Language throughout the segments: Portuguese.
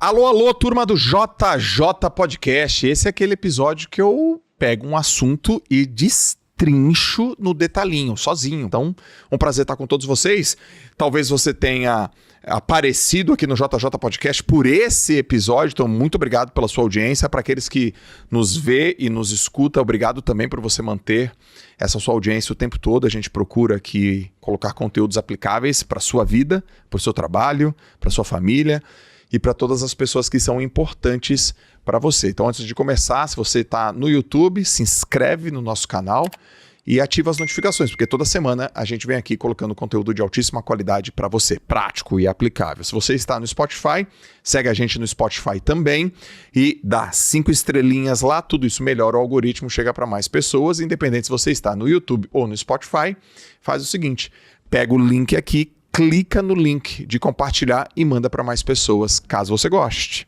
Alô, alô, turma do JJ Podcast. Esse é aquele episódio que eu pego um assunto e destrincho no detalhinho, sozinho. Então, um prazer estar com todos vocês. Talvez você tenha aparecido aqui no JJ Podcast por esse episódio. Então, muito obrigado pela sua audiência. Para aqueles que nos vê e nos escuta, obrigado também por você manter essa sua audiência o tempo todo. A gente procura aqui colocar conteúdos aplicáveis para a sua vida, para o seu trabalho, para a sua família e para todas as pessoas que são importantes para você. Então, antes de começar, se você está no YouTube, se inscreve no nosso canal e ativa as notificações, porque toda semana a gente vem aqui colocando conteúdo de altíssima qualidade para você, prático e aplicável. Se você está no Spotify, segue a gente no Spotify também e dá 5 estrelinhas lá, tudo isso melhora o algoritmo, chega para mais pessoas, independente se você está no YouTube ou no Spotify, faz o seguinte, pega o link aqui, clica no link de compartilhar e manda para mais pessoas, caso você goste.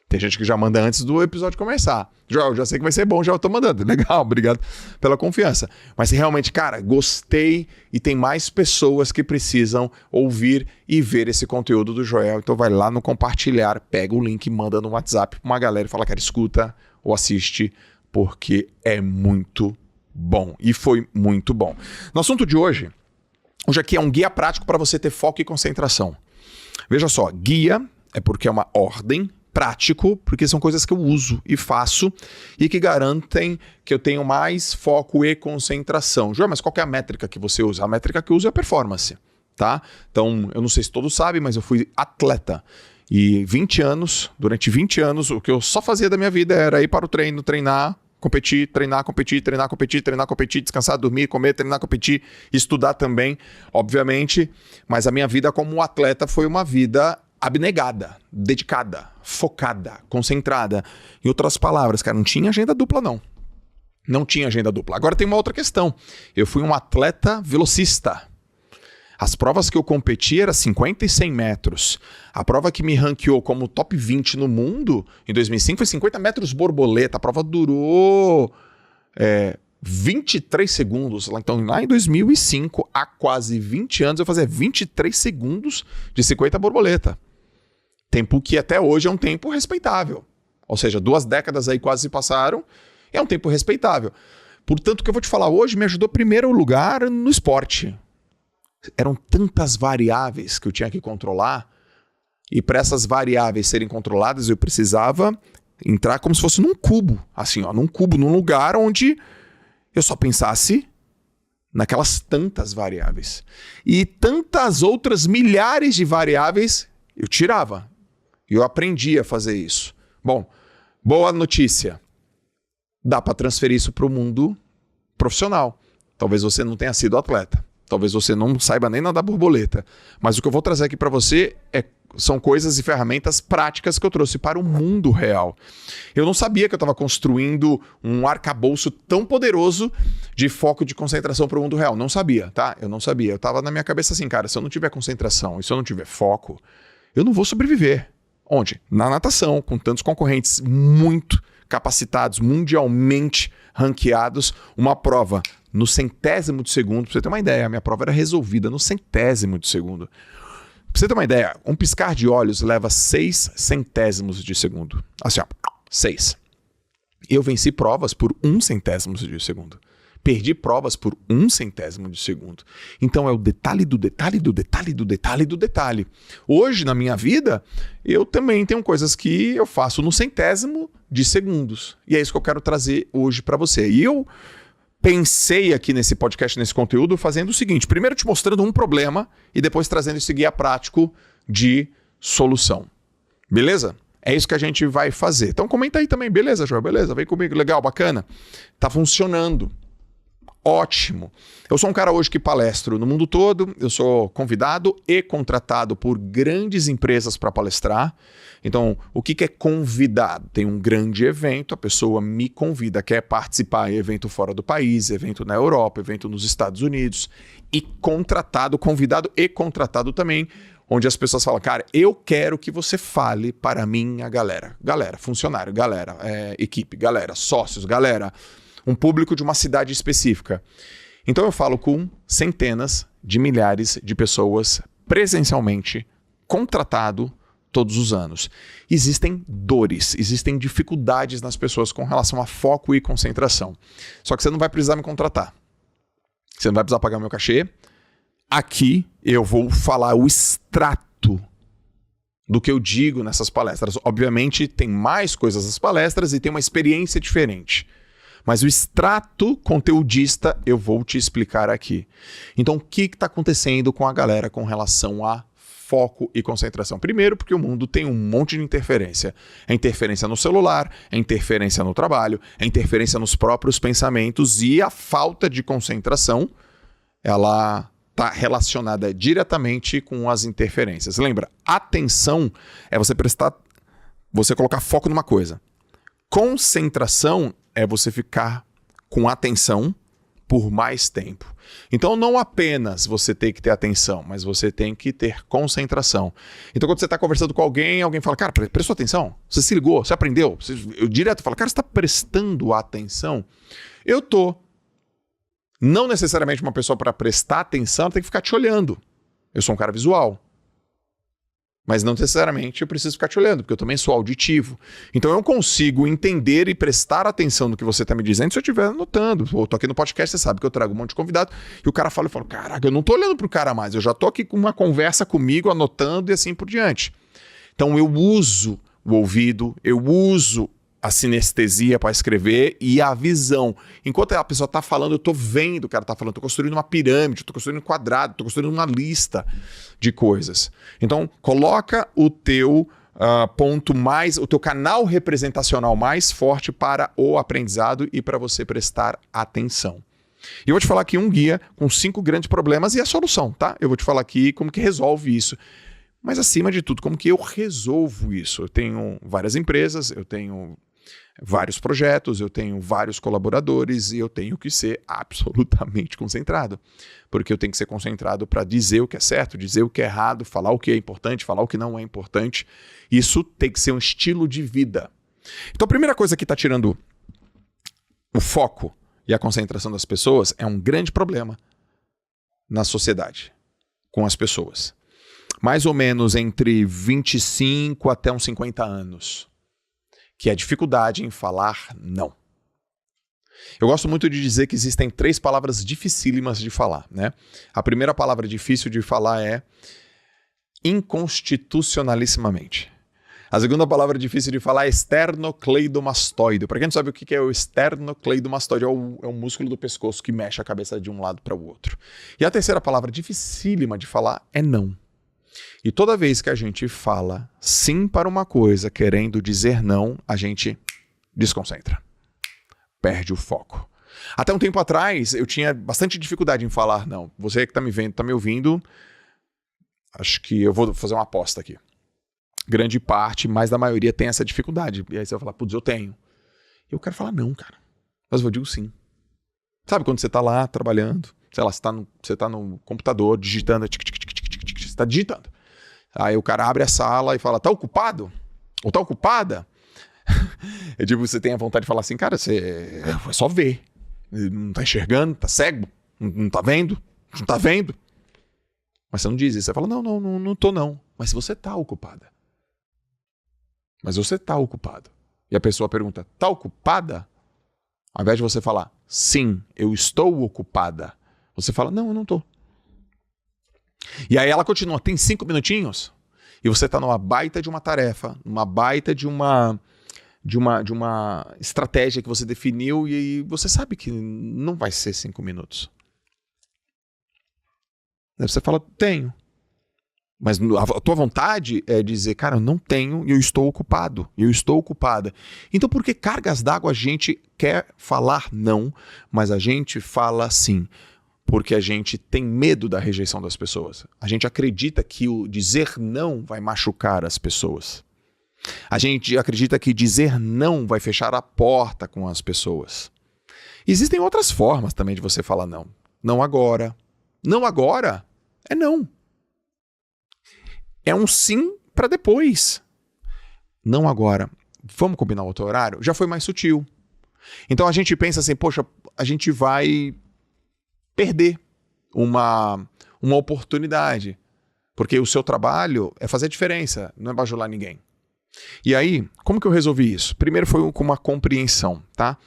Tem gente que já manda antes do episódio começar. Joel, já sei que vai ser bom, já eu tô mandando. Legal, obrigado pela confiança. Mas se realmente, cara, gostei e tem mais pessoas que precisam ouvir e ver esse conteúdo do Joel, então vai lá no compartilhar, pega o link, manda no WhatsApp pra uma galera e fala, cara, escuta ou assiste, porque é muito bom. E foi muito bom. No assunto de hoje aqui é um guia prático para você ter foco e concentração. Veja só, guia é porque é uma ordem, prático, porque são coisas que eu uso e faço e que garantem que eu tenho mais foco e concentração. João, mas qual que é a métrica que você usa? A métrica que eu uso é a performance, tá? Então, eu não sei se todos sabem, mas eu fui atleta. E durante 20 anos, o que eu só fazia da minha vida era ir para o treino, treinar, competir, descansar, dormir, comer, treinar, competir, estudar também, obviamente. Mas a minha vida como atleta foi uma vida abnegada, dedicada, focada, concentrada. Em outras palavras, cara, não tinha agenda dupla, não. Não tinha agenda dupla. Agora tem uma outra questão. Eu fui um atleta velocista. As provas que eu competi eram 50 e 100 metros. A prova que me ranqueou como top 20 no mundo em 2005 foi 50 metros borboleta. A prova durou 23 segundos. Então, lá em 2005, há quase 20 anos, eu fazia 23 segundos de 50 borboleta. Tempo que até hoje é um tempo respeitável. Ou seja, 2 décadas aí quase se passaram, é um tempo respeitável. Portanto, o que eu vou te falar hoje me ajudou primeiro lugar no esporte. Eram tantas variáveis que eu tinha que controlar, e para essas variáveis serem controladas, eu precisava entrar como se fosse num cubo, assim, ó, num lugar onde eu só pensasse naquelas tantas variáveis. E tantas outras milhares de variáveis eu tirava. E eu aprendi a fazer isso. Bom, boa notícia. Dá para transferir isso para o mundo profissional. Talvez você não tenha sido atleta. Talvez você não saiba nem nadar borboleta. Mas o que eu vou trazer aqui para você são coisas e ferramentas práticas que eu trouxe para o mundo real. Eu não sabia que eu estava construindo um arcabouço tão poderoso de foco e de concentração para o mundo real. Não sabia, tá? Eu não sabia. Eu estava na minha cabeça assim, cara, se eu não tiver concentração e se eu não tiver foco, eu não vou sobreviver. Onde? Na natação, com tantos concorrentes muito capacitados, mundialmente ranqueados, uma prova no centésimo de segundo. Pra você ter uma ideia, a minha prova era resolvida no centésimo de segundo. Pra você ter uma ideia, um piscar de olhos leva 6 centésimos de segundo. Assim, ó, 6. Eu venci provas por 1 centésimo de segundo. Perdi provas por 1 centésimo de segundo. Então é o detalhe do detalhe do detalhe do detalhe do detalhe. Hoje, na minha vida, eu também tenho coisas que eu faço no centésimo de segundos. E é isso que eu quero trazer hoje para você. E eu pensei aqui nesse podcast, nesse conteúdo, fazendo o seguinte. Primeiro te mostrando um problema e depois trazendo esse guia prático de solução. Beleza? É isso que a gente vai fazer. Então comenta aí também. Beleza, Joel? Beleza? Vem comigo. Legal, bacana. Tá funcionando. Ótimo. Eu sou um cara hoje que palestro no mundo todo. Eu sou convidado e contratado por grandes empresas para palestrar. Então, o que é convidado? Tem um grande evento, a pessoa me convida, quer participar em evento fora do país, evento na Europa, evento nos Estados Unidos. E contratado, convidado e contratado também, onde as pessoas falam, cara, eu quero que você fale para a minha galera. Galera, funcionário, galera, equipe, galera, sócios, galera, um público de uma cidade específica. Então eu falo com centenas de milhares de pessoas presencialmente, contratado, todos os anos. Existem dores, existem dificuldades nas pessoas com relação a foco e concentração. Só que você não vai precisar me contratar. Você não vai precisar pagar o meu cachê. Aqui eu vou falar o extrato do que eu digo nessas palestras. Obviamente tem mais coisas nas palestras e tem uma experiência diferente. Mas o extrato conteudista eu vou te explicar aqui. Então, o que está acontecendo com a galera com relação a foco e concentração? Primeiro, porque o mundo tem um monte de interferência. É interferência no celular, é interferência no trabalho, é interferência nos próprios pensamentos e a falta de concentração, ela está relacionada diretamente com as interferências. Lembra, atenção é você colocar foco numa coisa. Concentração é você ficar com atenção por mais tempo. Então, não apenas você tem que ter atenção, mas você tem que ter concentração. Então, quando você está conversando com alguém, alguém fala, cara, prestou atenção? Você se ligou? Você aprendeu? Eu direto falo, cara, você está prestando atenção? Eu tô. Não necessariamente uma pessoa para prestar atenção tem que ficar te olhando. Eu sou um cara visual. Mas não necessariamente eu preciso ficar te olhando, porque eu também sou auditivo. Então eu consigo entender e prestar atenção no que você está me dizendo se eu estiver anotando. Eu tô aqui no podcast, você sabe que eu trago um monte de convidado, e o cara fala, eu falo, caraca, eu não tô olhando pro cara mais, eu já tô aqui com uma conversa comigo, anotando e assim por diante. Então eu uso o ouvido, eu uso a sinestesia para escrever e a visão. Enquanto a pessoa está falando, eu estou vendo o cara está falando, estou construindo uma pirâmide, estou construindo um quadrado, estou construindo uma lista de coisas. Então, coloca o teu o teu canal representacional mais forte para o aprendizado e para você prestar atenção. E eu vou te falar aqui um guia com 5 grandes problemas e a solução, tá? Eu vou te falar aqui como que resolve isso. Mas, acima de tudo, como que eu resolvo isso? Eu tenho várias empresas, eu tenho vários projetos, eu tenho vários colaboradores e eu tenho que ser absolutamente concentrado. Porque eu tenho que ser concentrado para dizer o que é certo, dizer o que é errado, falar o que é importante, falar o que não é importante. Isso tem que ser um estilo de vida. Então, a primeira coisa que está tirando o foco e a concentração das pessoas é um grande problema na sociedade, com as pessoas. Mais ou menos entre 25 até uns 50 anos. Que é a dificuldade em falar não. Eu gosto muito de dizer que existem 3 palavras dificílimas de falar, né? A primeira palavra difícil de falar é inconstitucionalissimamente. A segunda palavra difícil de falar é esternocleidomastoide. Para quem não sabe o que é o esternocleidomastoide, é o músculo do pescoço que mexe a cabeça de um lado para o outro. E a terceira palavra dificílima de falar é não. E toda vez que a gente fala sim para uma coisa querendo dizer não, a gente desconcentra. Perde o foco. Até um tempo atrás, eu tinha bastante dificuldade em falar não. Você que está me vendo, está me ouvindo, acho que eu vou fazer uma aposta aqui. Grande parte, mais da maioria tem essa dificuldade. E aí você vai falar, putz, eu tenho. E eu quero falar não, cara. Mas eu digo sim. Sabe quando você está lá trabalhando, sei lá, você tá no computador digitando, você está digitando. Aí o cara abre a sala e fala, tá ocupado? Ou tá ocupada? É tipo, você tem a vontade de falar assim, cara, você é só ver. Não tá enxergando, tá cego, não tá vendo, não tá vendo. Mas você não diz isso, você fala, não tô não. Mas se você tá ocupada. Mas você tá ocupado. E a pessoa pergunta, tá ocupada? Ao invés de você falar, sim, eu estou ocupada. Você fala, não, eu não tô. E aí ela continua, tem 5 minutinhos? E você está numa baita de uma tarefa, numa baita de uma estratégia que você definiu e você sabe que não vai ser 5 minutos. Aí você fala, tenho. Mas a tua vontade é dizer, cara, eu não tenho e eu estou ocupado, eu estou ocupada. Então por que cargas d'água a gente quer falar não, mas a gente fala sim? Porque a gente tem medo da rejeição das pessoas. A gente acredita que o dizer não vai machucar as pessoas. A gente acredita que dizer não vai fechar a porta com as pessoas. Existem outras formas também de você falar não. Não agora. Não agora é não. É um sim para depois. Não agora. Vamos combinar outro horário? Já foi mais sutil. Então a gente pensa assim, poxa, a gente vai perder uma oportunidade. Porque o seu trabalho é fazer diferença, não é bajular ninguém. E aí, como que eu resolvi isso? Primeiro foi com uma compreensão, tá?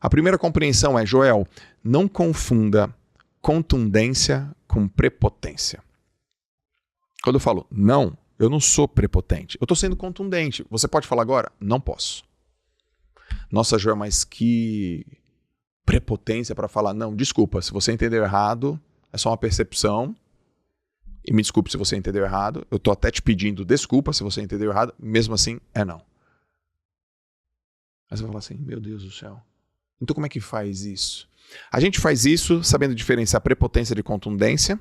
A primeira compreensão é, Joel, não confunda contundência com prepotência. Quando eu falo não, eu não sou prepotente. Eu estou sendo contundente. Você pode falar agora? Não posso. Nossa, Joel, mas que prepotência para falar. Não, desculpa, se você entendeu errado, é só uma percepção. E me desculpe se você entendeu errado. Eu estou até te pedindo desculpa se você entendeu errado. Mesmo assim, é não. Mas eu vou falar assim, meu Deus do céu. Então como é que faz isso? A gente faz isso sabendo diferenciar prepotência de contundência.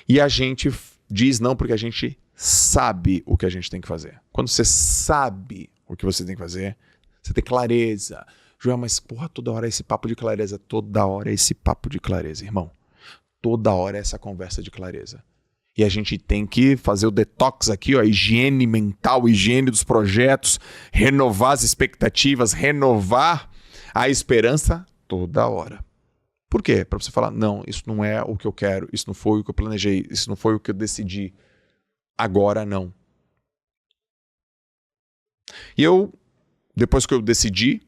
E a gente diz não porque a gente sabe o que a gente tem que fazer. Quando você sabe o que você tem que fazer, você tem clareza. Joel, mas porra, toda hora é esse papo de clareza. Toda hora é esse papo de clareza, irmão. Toda hora é essa conversa de clareza. E a gente tem que fazer o detox aqui, ó, higiene mental, higiene dos projetos, renovar as expectativas, renovar a esperança toda hora. Por quê? Para você falar, não, isso não é o que eu quero, isso não foi o que eu planejei, isso não foi o que eu decidi. Agora não. E eu, depois que eu decidi,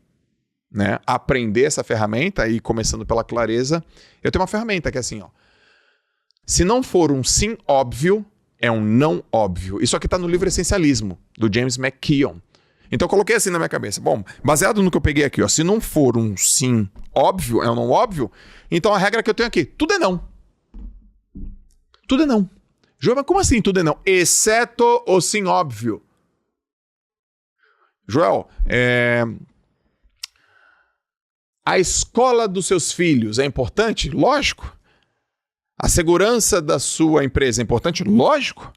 né, aprender essa ferramenta, e começando pela clareza, eu tenho uma ferramenta que é assim, ó. Se não for um sim óbvio, é um não óbvio. Isso aqui está no livro Essencialismo, do James McKeown. Então eu coloquei assim na minha cabeça. Bom, baseado no que eu peguei aqui, ó, se não for um sim óbvio, é um não óbvio, então a regra que eu tenho aqui, tudo é não. Tudo é não. João, mas como assim tudo é não? Exceto o sim óbvio. Joel, a escola dos seus filhos é importante? Lógico. A segurança da sua empresa é importante? Lógico.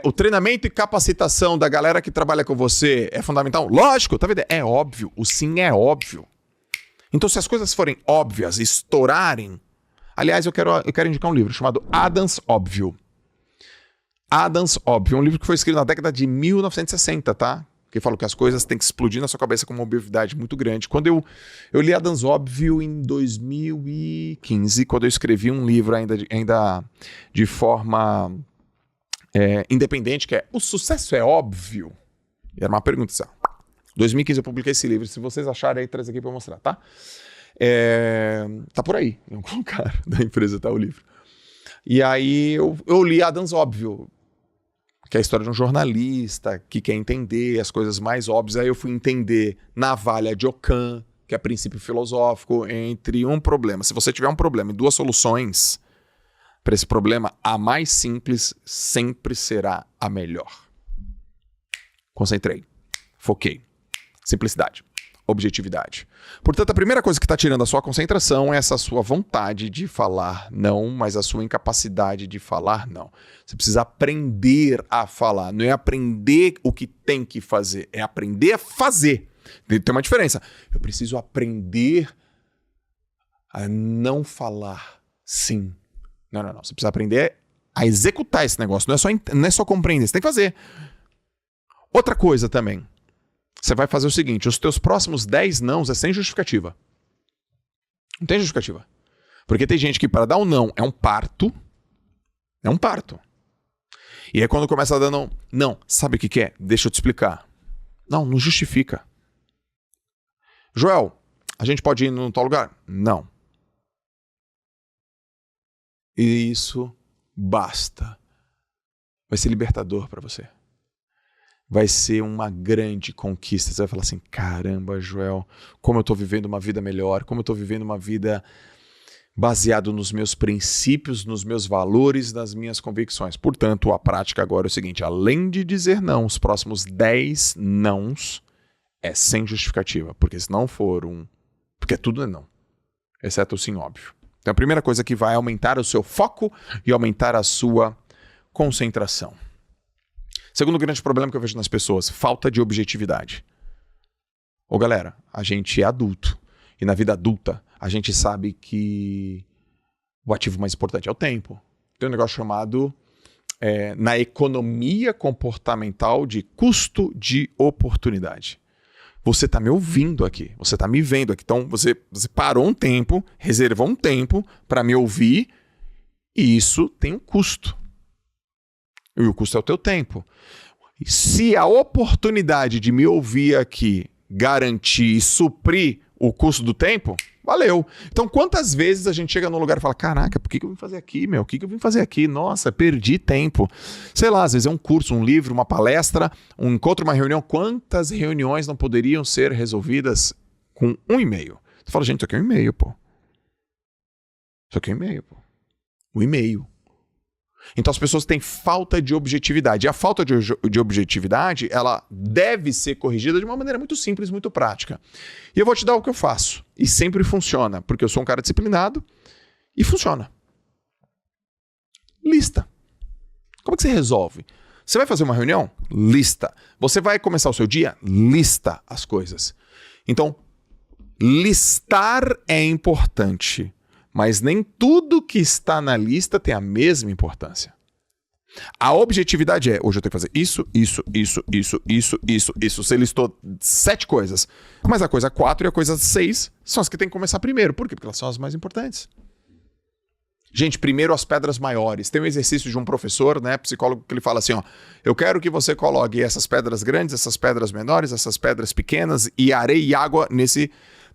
O treinamento e capacitação da galera que trabalha com você é fundamental? Lógico, tá vendo? É óbvio, o sim é óbvio. Então, se as coisas forem óbvias, estourarem... Aliás, eu quero indicar um livro chamado Adams Óbvio. Adams Óbvio, um livro que foi escrito na década de 1960, tá? Que fala que as coisas têm que explodir na sua cabeça com uma obviedade muito grande. Quando eu li Adams Óbvio em 2015, quando eu escrevi um livro ainda de forma independente, que é O Sucesso é Óbvio? E era uma pergunta assim, ó. 2015 eu publiquei esse livro. Se vocês acharem aí, traz aqui para eu mostrar, tá? Tá por aí, em algum lugar da empresa tá o livro. E aí eu li Adams Óbvio, que é a história de um jornalista que quer entender as coisas mais óbvias. Aí eu fui entender Navalha de Ockham, que é princípio filosófico, entre um problema. Se você tiver um problema e duas soluções para esse problema, a mais simples sempre será a melhor. Concentrei, foquei, simplicidade, objetividade. Portanto, a primeira coisa que está tirando a sua concentração é essa sua vontade de falar não, mas a sua incapacidade de falar não. Você precisa aprender a falar. Não é aprender o que tem que fazer, é aprender a fazer. Tem uma diferença. Eu preciso aprender a não falar sim. Não. Você precisa aprender a executar esse negócio. Não é só compreender, você tem que fazer. Outra coisa também. Você vai fazer o seguinte, os teus próximos 10 nãos é sem justificativa. Não tem justificativa. Porque tem gente que para dar um não é um parto. É um parto. E aí quando começa a dar não, sabe o que é? Deixa eu te explicar. Não justifica. Joel, a gente pode ir num tal lugar? Não. E isso basta. Vai ser libertador para você. Vai ser uma grande conquista. Você vai falar assim, caramba, Joel, como eu estou vivendo uma vida melhor, como eu estou vivendo uma vida baseado nos meus princípios, nos meus valores, nas minhas convicções. Portanto, a prática agora é o seguinte, além de dizer não, os próximos 10 nãos é sem justificativa, porque se não for porque tudo é não, exceto o sim óbvio. Então a primeira coisa que vai aumentar o seu foco e aumentar a sua concentração. Segundo grande problema que eu vejo nas pessoas, falta de objetividade. Ô galera, a gente é adulto. E na vida adulta, a gente sabe que o ativo mais importante é o tempo. Tem um negócio chamado, na economia comportamental, de custo de oportunidade. Você está me ouvindo aqui, você está me vendo aqui. Então você parou um tempo, reservou um tempo para me ouvir, e isso tem um custo. E o custo é o teu tempo. Se a oportunidade de me ouvir aqui garantir e suprir o custo do tempo, valeu. Então, quantas vezes a gente chega num lugar e fala, caraca, por que eu vim fazer aqui, meu? O que eu vim fazer aqui? Nossa, perdi tempo. Sei lá, às vezes é um curso, um livro, uma palestra, um encontro, uma reunião. Quantas reuniões não poderiam ser resolvidas com um e-mail? Você fala, gente, isso aqui é um e-mail, pô. Isso aqui é um e-mail, pô. Um e-mail. Então as pessoas têm falta de objetividade. E a falta de objetividade, ela deve ser corrigida de uma maneira muito simples, muito prática. E eu vou te dar o que eu faço. E sempre funciona, porque eu sou um cara disciplinado e funciona. Lista. Como é que você resolve? Você vai fazer uma reunião? Lista. Você vai começar o seu dia? Lista as coisas. Então, listar é importante. Mas nem tudo que está na lista tem a mesma importância. A objetividade é, hoje eu tenho que fazer isso. Você listou 7 coisas. Mas a coisa 4 e a coisa 6 são as que tem que começar primeiro. Por quê? Porque elas são as mais importantes. Gente, primeiro as pedras maiores. Tem um exercício de um professor, né, psicólogo, que ele fala assim, ó, eu quero que você coloque essas pedras grandes, essas pedras menores, essas pedras pequenas e areia e água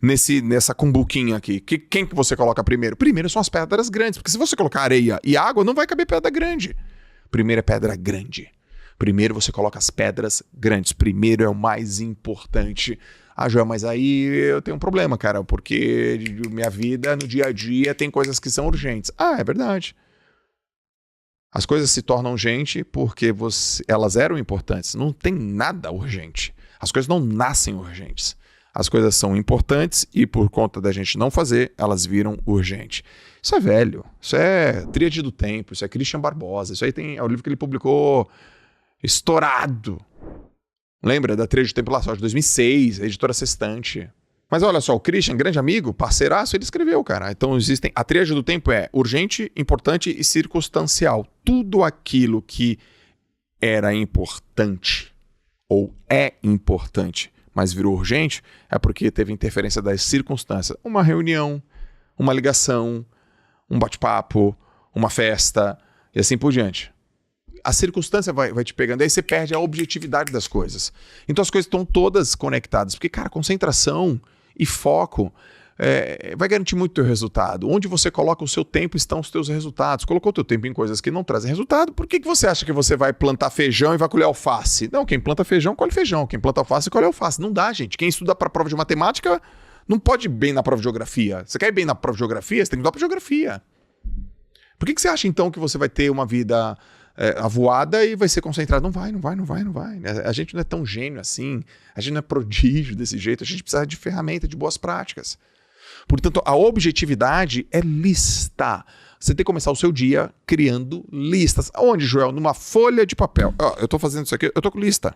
nessa cumbuquinha aqui. Quem que você coloca primeiro? Primeiro são as pedras grandes, porque se você colocar areia e água, não vai caber pedra grande. Primeiro é pedra grande. Primeiro você coloca as pedras grandes. Primeiro é o mais importante. Ah, Joel, mas aí eu tenho um problema, cara, porque minha vida, no dia a dia, tem coisas que são urgentes. Ah, é verdade. As coisas se tornam urgentes porque elas eram importantes. Não tem nada urgente. As coisas não nascem urgentes. As coisas são importantes e por conta da gente não fazer, elas viram urgente. Isso é velho. Isso é Tríade do Tempo. Isso é Christian Barbosa. Isso aí é o livro que ele publicou estourado. Lembra da Tríade do Tempo lá, só de 2006, a editora Sextante. Mas olha só, o Christian, grande amigo, parceiraço, ele escreveu, cara. Então a Tríade do Tempo é urgente, importante e circunstancial. Tudo aquilo que era importante ou é importante, mas virou urgente, é porque teve interferência das circunstâncias. Uma reunião, uma ligação, um bate-papo, uma festa e assim por diante. A circunstância vai te pegando, aí você perde a objetividade das coisas. Então as coisas estão todas conectadas, porque, cara, concentração e foco vai garantir muito o teu resultado. Onde você coloca o seu tempo estão os teus resultados. Colocou o teu tempo em coisas que não trazem resultado, por que você acha que você vai plantar feijão e vai colher alface? Não, quem planta feijão, colhe feijão. Quem planta alface, colhe alface. Não dá, gente. Quem estuda para a prova de matemática não pode ir bem na prova de geografia. Você quer ir bem na prova de geografia? Você tem que estudar para geografia. Por que você acha, então, que você vai ter uma vida avoada e vai ser concentrado? Não vai. A gente não é tão gênio assim. A gente não é prodígio desse jeito. A gente precisa de ferramenta, de boas práticas. Portanto, a objetividade é listar. Você tem que começar o seu dia criando listas. Onde, Joel? Numa folha de papel. Eu estou fazendo isso aqui, eu estou com lista.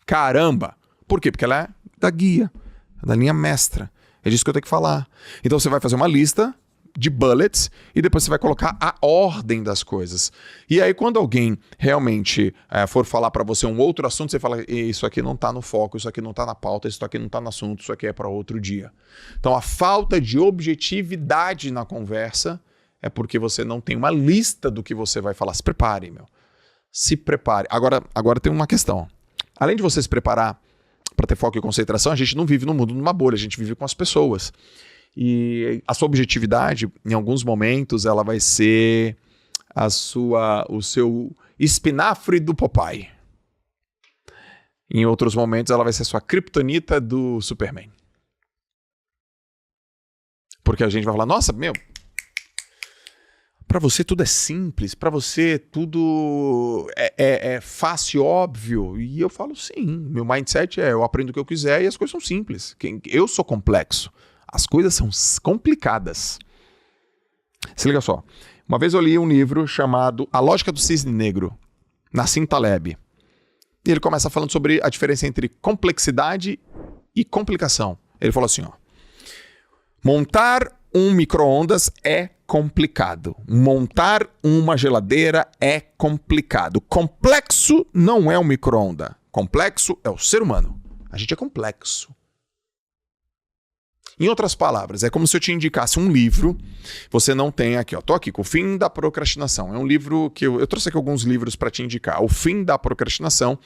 Caramba! Por quê? Porque ela é da guia, da linha mestra. É disso que eu tenho que falar. Então você vai fazer uma lista de bullets e depois você vai colocar a ordem das coisas. E aí quando alguém realmente for falar para você um outro assunto, você fala, isso aqui não tá no foco, isso aqui não tá na pauta, isso aqui não tá no assunto, isso aqui é para outro dia. Então a falta de objetividade na conversa é porque você não tem uma lista do que você vai falar. Se prepare, meu. Se prepare. Agora tem uma questão. Além de você se preparar para ter foco e concentração, a gente não vive no mundo numa bolha, a gente vive com as pessoas. E a sua objetividade, em alguns momentos, ela vai ser o seu espinafre do Popeye. Em outros momentos, ela vai ser a sua kryptonita do Superman. Porque a gente vai falar, nossa, meu, para você tudo é simples, para você tudo é fácil, óbvio. E eu falo, sim, meu mindset eu aprendo o que eu quiser e as coisas são simples. Eu sou complexo. As coisas são complicadas. Se liga só. Uma vez eu li um livro chamado A Lógica do Cisne Negro, Nassim Taleb. E ele começa falando sobre a diferença entre complexidade e complicação. Ele falou assim, ó. Montar um micro-ondas é complicado. Montar uma geladeira é complicado. Complexo não é um micro-ondas. Complexo é o ser humano. A gente é complexo. Em outras palavras, é como se eu te indicasse um livro, você não tem aqui, ó, tô aqui com O Fim da Procrastinação. É um livro que eu trouxe aqui alguns livros para te indicar. O Fim da Procrastinação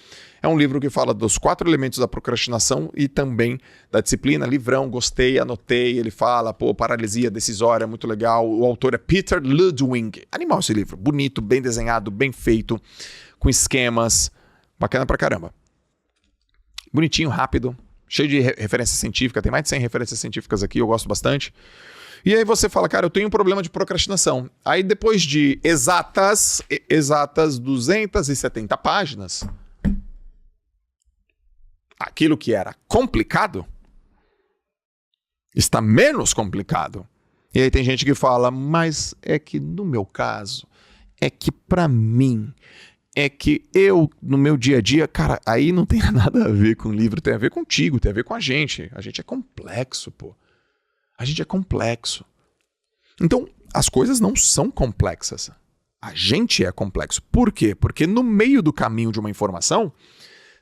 é um livro que fala dos 4 elementos da procrastinação e também da disciplina. Livrão, gostei, anotei, ele fala, paralisia decisória, muito legal. O autor é Peter Ludwig. Animal esse livro, bonito, bem desenhado, bem feito, com esquemas, bacana pra caramba. Bonitinho, rápido. Cheio de referência científica, tem mais de 100 referências científicas aqui, eu gosto bastante. E aí você fala, cara, eu tenho um problema de procrastinação. Aí depois de exatas 270 páginas, aquilo que era complicado está menos complicado. E aí tem gente que fala, mas é que no meu caso, é que pra mim... é que eu, no meu dia a dia, cara, aí não tem nada a ver com o livro, tem a ver contigo, tem a ver com a gente. A gente é complexo, pô. A gente é complexo. Então, as coisas não são complexas. A gente é complexo. Por quê? Porque no meio do caminho de uma informação,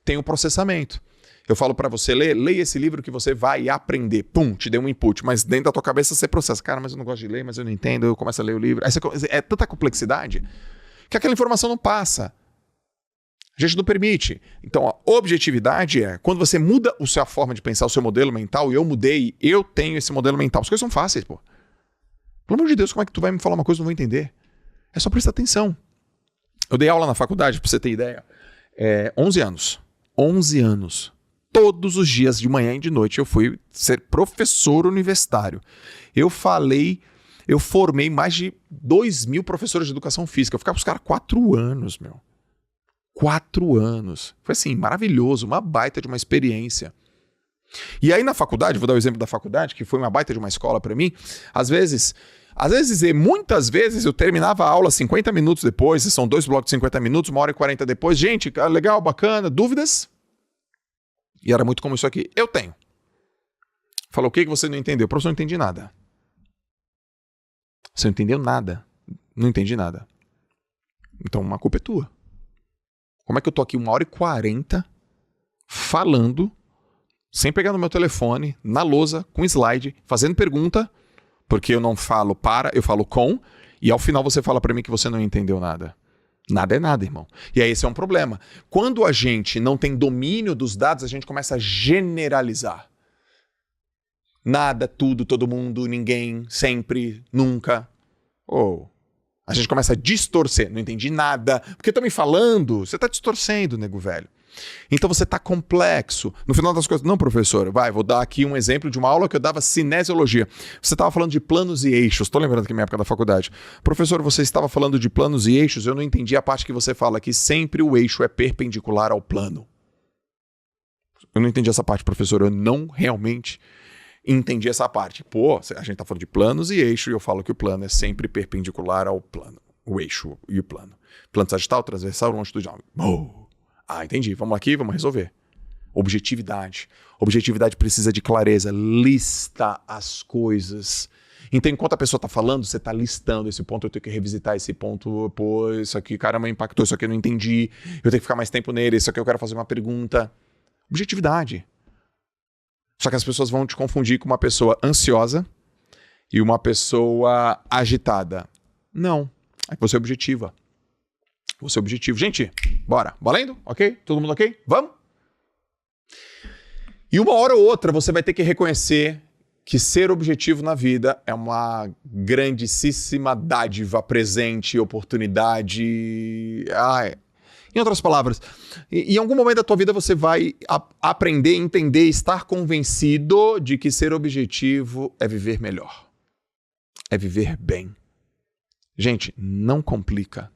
tem o processamento. Eu falo pra você, leia esse livro que você vai aprender. Pum, te deu um input, mas dentro da tua cabeça você processa. Cara, mas eu não gosto de ler, mas eu não entendo, eu começo a ler o livro. Aí é tanta complexidade que aquela informação não passa. A gente não permite. Então, a objetividade é quando você muda a sua forma de pensar, o seu modelo mental, e eu mudei, eu tenho esse modelo mental. As coisas são fáceis, pô. Pelo amor de Deus, como é que tu vai me falar uma coisa que eu não vou entender? É só prestar atenção. Eu dei aula na faculdade, pra você ter ideia, 11 anos. 11 anos. Todos os dias, de manhã e de noite, eu fui ser professor universitário. Eu formei mais de 2.000 professores de educação física. Eu ficava com os caras 4 anos, meu. 4 anos. Foi assim, maravilhoso, uma baita de uma experiência. E aí na faculdade, vou dar o exemplo da faculdade, que foi uma baita de uma escola para mim, muitas vezes eu terminava a aula 50 minutos depois, são 2 blocos de 50 minutos, 1h40 depois. Gente, legal, bacana, dúvidas? E era muito como isso aqui. Eu tenho. Falou, o que você não entendeu? Professor, não entendi nada. Você não entendeu nada? Não entendi nada. Então, a culpa é tua. Como é que eu tô aqui 1h40 falando, sem pegar no meu telefone, na lousa, com slide, fazendo pergunta, porque eu não falo eu falo com, e ao final você fala pra mim que você não entendeu nada. Nada é nada, irmão. E aí esse é um problema. Quando a gente não tem domínio dos dados, a gente começa a generalizar. Nada, tudo, todo mundo, ninguém, sempre, nunca. A gente começa a distorcer. Não entendi nada. Porque eu tô me falando, você tá distorcendo, nego velho. Então você tá complexo. No final das coisas, não, professor, vou dar aqui um exemplo de uma aula que eu dava cinesiologia. Você estava falando de planos e eixos. Tô lembrando que na minha época da faculdade. Professor, você estava falando de planos e eixos, eu não entendi a parte que você fala que sempre o eixo é perpendicular ao plano. Eu não entendi essa parte, professor. Eu não realmente entendi essa parte. A gente tá falando de planos e eixo e eu falo que o plano é sempre perpendicular ao plano. O eixo e o plano. Plano sagital, transversal, longitudinal. Entendi. Vamos aqui, vamos resolver. Objetividade. Objetividade precisa de clareza. Lista as coisas. Então, enquanto a pessoa está falando, você está listando esse ponto, eu tenho que revisitar esse ponto. Isso aqui, caramba, impactou, isso aqui eu não entendi. Eu tenho que ficar mais tempo nele, isso aqui eu quero fazer uma pergunta. Objetividade. Só que as pessoas vão te confundir com uma pessoa ansiosa e uma pessoa agitada. Não. É que você é objetiva. Você é objetivo. Gente, bora. Valendo? Ok? Todo mundo ok? Vamos? E uma hora ou outra você vai ter que reconhecer que ser objetivo na vida é uma grandíssima dádiva, presente, oportunidade. Em outras palavras, em algum momento da tua vida você vai aprender, entender, estar convencido de que ser objetivo é viver melhor. É viver bem. Gente, não complica.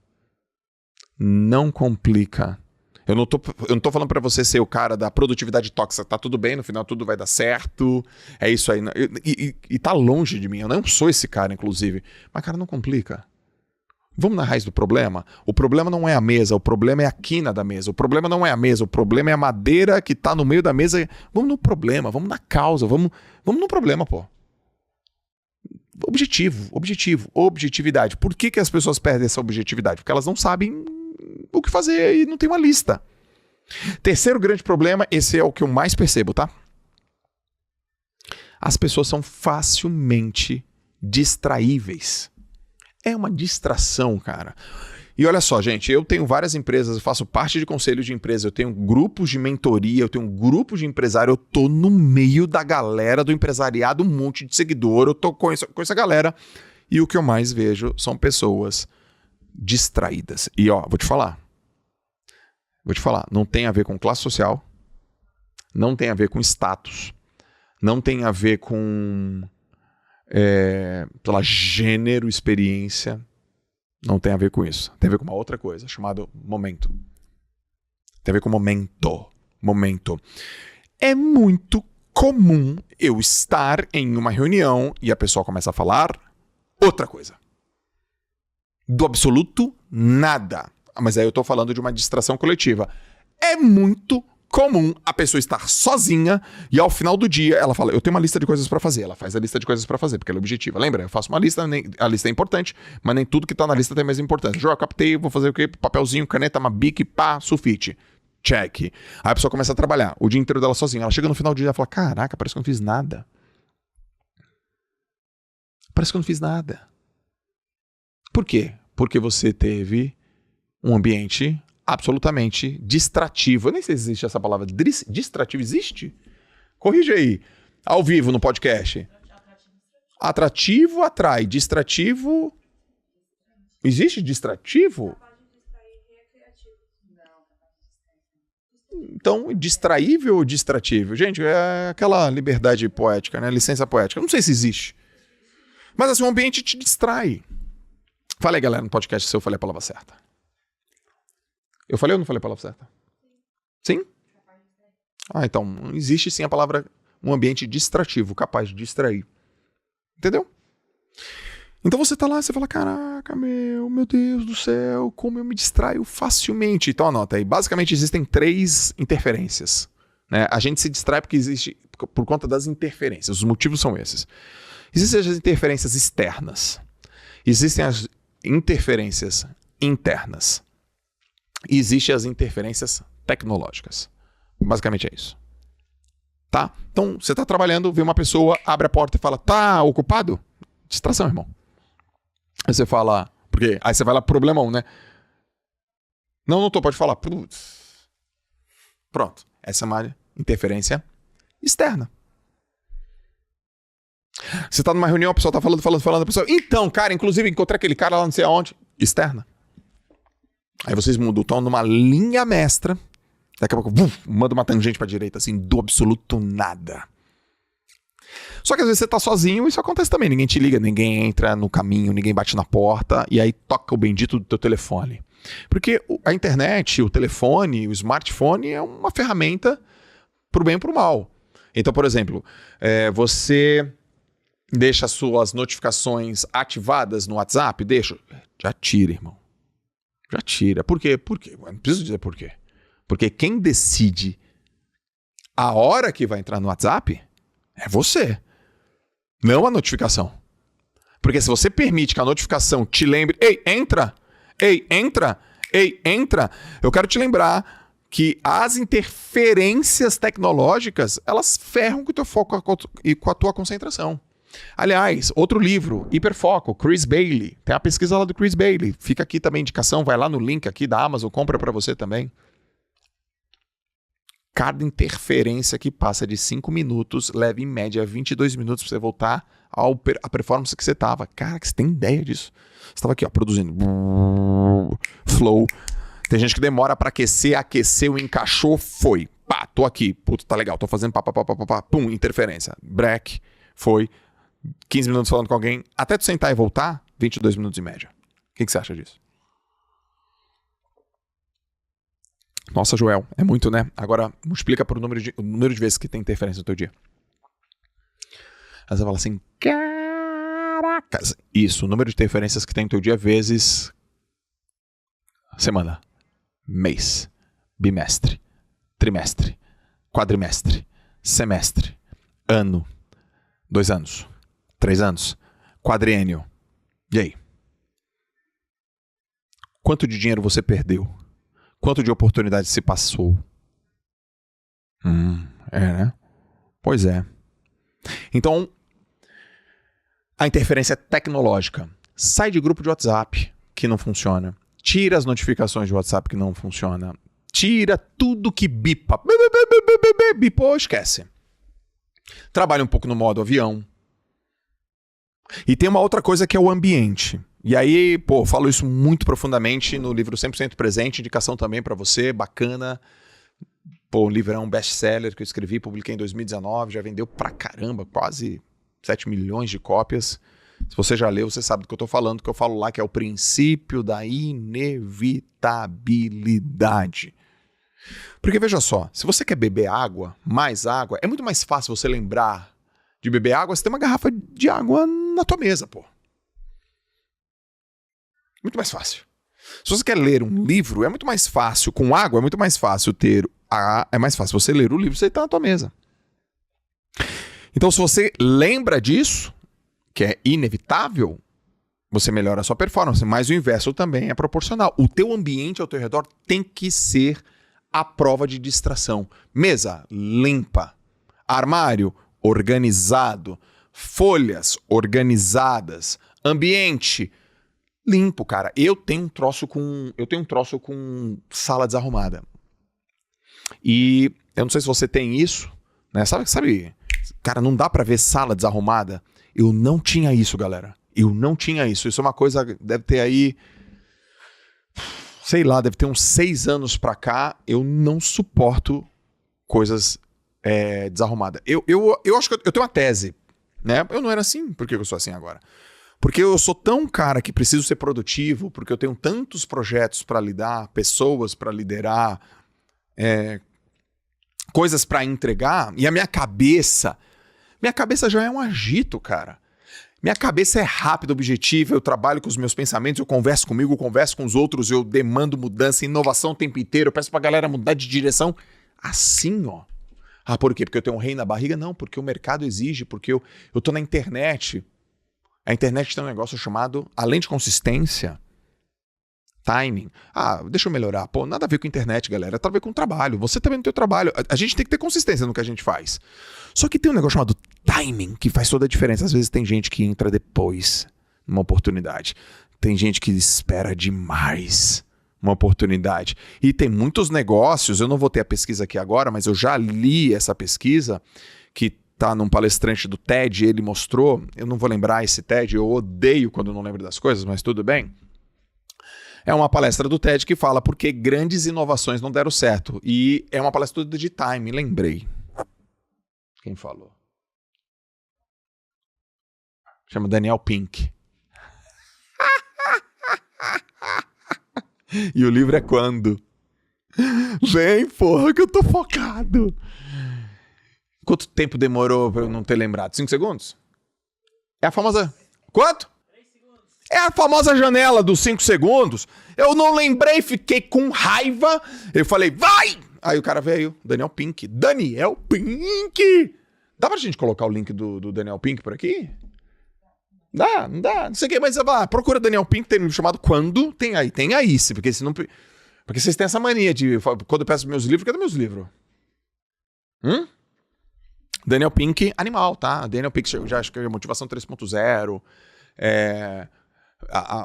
Não complica. Eu não tô falando pra você ser o cara da produtividade tóxica. Tá tudo bem, no final tudo vai dar certo. É isso aí. E tá longe de mim. Eu não sou esse cara, inclusive. Mas, cara, não complica. Vamos na raiz do problema? O problema não é a mesa, o problema é a quina da mesa. O problema não é a mesa, o problema é a madeira que tá no meio da mesa. Vamos no problema, vamos na causa, vamos no problema, pô. Objetividade. Por que as pessoas perdem essa objetividade? Porque elas não sabem o que fazer e não tem uma lista. Terceiro grande problema, esse é o que eu mais percebo, tá? As pessoas são facilmente distraíveis. É uma distração, cara. E olha só, gente, eu tenho várias empresas, eu faço parte de conselhos de empresa, eu tenho grupos de mentoria, eu tenho grupos de empresário, eu tô no meio da galera do empresariado, um monte de seguidor, eu tô com essa galera. E o que eu mais vejo são pessoas distraídas. E ó, vou te falar, não tem a ver com classe social, não tem a ver com status, não tem a ver com gênero, experiência. Não tem a ver com isso. Tem a ver com uma outra coisa, chamada momento. Tem a ver com momento. Momento. É muito comum eu estar em uma reunião e a pessoa começa a falar outra coisa. Do absoluto nada. Mas aí eu tô falando de uma distração coletiva. É muito comum a pessoa estar sozinha e ao final do dia ela fala, eu tenho uma lista de coisas pra fazer. Ela faz a lista de coisas pra fazer, porque ela é objetiva. Lembra? Eu faço uma lista, a lista é importante, mas nem tudo que tá na lista tem mais importância. Já captei, vou fazer o quê? Papelzinho, caneta, uma bique, pá, sulfite. Check. Aí a pessoa começa a trabalhar o dia inteiro dela sozinha. Ela chega no final do dia e fala, caraca, parece que eu não fiz nada. Parece que eu não fiz nada. Por quê? Porque você teve um ambiente absolutamente distrativo. Eu nem sei se existe essa palavra. Distrativo existe? Corrige aí. Ao vivo no podcast. Atrativo atrai. Distrativo. Existe distrativo? Então, distraível ou distrativo? Gente, é aquela liberdade poética, né? Licença poética. Eu não sei se existe. Mas assim, o ambiente te distrai. Fala aí, galera, no podcast se eu falei a palavra certa. Eu falei ou não falei a palavra certa? Sim? Ah, então, existe sim a palavra, um ambiente distrativo, capaz de distrair. Entendeu? Então você tá lá, você fala, caraca, meu Deus do céu, como eu me distraio facilmente. Então anota aí, basicamente existem 3 interferências. Né? A gente se distrai por conta das interferências, os motivos são esses. Existem as interferências externas, existem as interferências internas, e existem as interferências tecnológicas. Basicamente é isso. Tá? Então, você tá trabalhando, vê uma pessoa, abre a porta e fala, tá ocupado? Distração, irmão. Aí você fala, porque aí você vai lá, problemão, né? Não tô, pode falar. Putz. Pronto. Essa é uma interferência externa. Você tá numa reunião, a pessoa tá falando, a pessoa, então, cara, inclusive encontrei aquele cara lá não sei aonde. Externa. Aí vocês mudam o tom numa linha mestra. Daqui a pouco, manda uma tangente pra direita, assim, do absoluto nada. Só que às vezes você tá sozinho, isso acontece também. Ninguém te liga, ninguém entra no caminho, ninguém bate na porta, e aí toca o bendito do teu telefone. Porque a internet, o telefone, o smartphone é uma ferramenta pro bem e pro mal. Então, por exemplo, você deixa as suas notificações ativadas no WhatsApp, deixa. Já tira, irmão. Já tira. Por quê? Por quê? Não preciso dizer por quê. Porque quem decide a hora que vai entrar no WhatsApp é você. Não a notificação. Porque se você permite que a notificação te lembre, ei, entra! Ei, entra! Ei, entra! Eu quero te lembrar que as interferências tecnológicas, elas ferram com o teu foco e com a tua concentração. Aliás, outro livro, Hiperfoco, Chris Bailey. Tem a pesquisa lá do Chris Bailey. Fica aqui também a indicação, vai lá no link aqui da Amazon, compra para você também. Cada interferência que passa de 5 minutos leva em média 22 minutos para você voltar à performance que você estava. Cara, que você tem ideia disso? Você estava aqui, ó, produzindo. Flow. Tem gente que demora para aqueceu, encaixou, foi. Pá, tô aqui. Puta, tá legal, tô fazendo pá. Pum, interferência. Break, foi. 15 minutos falando com alguém. Até tu sentar e voltar, 22 minutos em média. O que você acha disso? Nossa, Joel, é muito, né? Agora, multiplica por o número de vezes que tem interferência no teu dia. Aí você fala assim, caracas. Isso, o número de interferências que tem no teu dia vezes semana, mês, bimestre, trimestre, quadrimestre, semestre, ano, 2 anos, 3 anos, quadriênio. E aí? Quanto de dinheiro você perdeu? Quanto de oportunidade se passou? É, né? Pois é. Então, a interferência é tecnológica. Sai de grupo de WhatsApp que não funciona. Tira as notificações de WhatsApp que não funciona. Tira tudo que bipa. Bipou, esquece. Trabalha um pouco no modo avião. E tem uma outra coisa que é o ambiente. E aí, pô, falo isso muito profundamente no livro 100% Presente, indicação também para você, bacana. Pô, o livro é um best-seller que eu escrevi, publiquei em 2019, já vendeu pra caramba, quase 7 milhões de cópias. Se você já leu, você sabe do que eu tô falando, que eu falo lá que é o princípio da inevitabilidade. Porque veja só, se você quer beber água, mais água, é muito mais fácil você lembrar de beber água se tem uma garrafa de água na tua mesa, pô. Muito mais fácil. Se você quer ler um livro, é muito mais fácil. Com água, é muito mais fácil ter... É mais fácil você ler o livro, você está na tua mesa. Então, se você lembra disso, que é inevitável, você melhora a sua performance. Mas o inverso também é proporcional. O teu ambiente ao teu redor tem que ser a prova de distração. Mesa limpa. Armário organizado. Folhas organizadas. Ambiente limpo, cara. Eu tenho um troço com sala desarrumada. E eu não sei se você tem isso, né? Sabe, cara, não dá pra ver sala desarrumada. Eu não tinha isso, galera. Eu não tinha isso. Isso é uma coisa, deve ter aí, sei lá, deve ter uns 6 anos pra cá. Eu não suporto coisas desarrumadas. Eu acho que eu tenho uma tese, né? Eu não era assim, por que eu sou assim agora? Porque eu sou tão cara que preciso ser produtivo, porque eu tenho tantos projetos pra lidar, pessoas pra liderar, coisas pra entregar, e a minha cabeça já é um agito, cara. Minha cabeça é rápida, objetiva, eu trabalho com os meus pensamentos, eu converso comigo, eu converso com os outros, eu demando mudança, inovação o tempo inteiro, eu peço pra galera mudar de direção. Assim, ó. Ah, por quê? Porque eu tenho um rei na barriga? Não, porque o mercado exige, porque eu tô na internet. A internet tem um negócio chamado, além de consistência, timing. Ah, deixa eu melhorar. Pô, nada a ver com internet, galera. Tem a ver com trabalho. Você também tem o trabalho. A gente tem que ter consistência no que a gente faz. Só que tem um negócio chamado timing, que faz toda a diferença. Às vezes tem gente que entra depois numa oportunidade. Tem gente que espera demais uma oportunidade. E tem muitos negócios, eu não vou ter a pesquisa aqui agora, mas eu já li essa pesquisa, que tá num palestrante do TED, ele mostrou, eu não vou lembrar esse TED, eu odeio quando eu não lembro das coisas, mas tudo bem. É uma palestra do TED que fala por que grandes inovações não deram certo. E é uma palestra de time, lembrei. Quem falou? Chama Daniel Pink. E o livro é Quando? Vem, porra, que eu tô focado. Quanto tempo demorou pra eu não ter lembrado? 5 segundos? É a famosa... Quanto? 3 segundos. É a famosa janela dos 5 segundos. Eu não lembrei, fiquei com raiva. Eu falei, vai! Aí o cara veio, Daniel Pink. Daniel Pink! Dá pra gente colocar o link do Daniel Pink por aqui? Dá, não dá, não sei o que, mas procura Daniel Pink, tem um chamado Quando, tem aí, porque senão... Porque vocês têm essa mania de, quando eu peço meus livros, cadê meus livros? Daniel Pink, animal, tá? Daniel Pink já acho que é Motivação 3.0,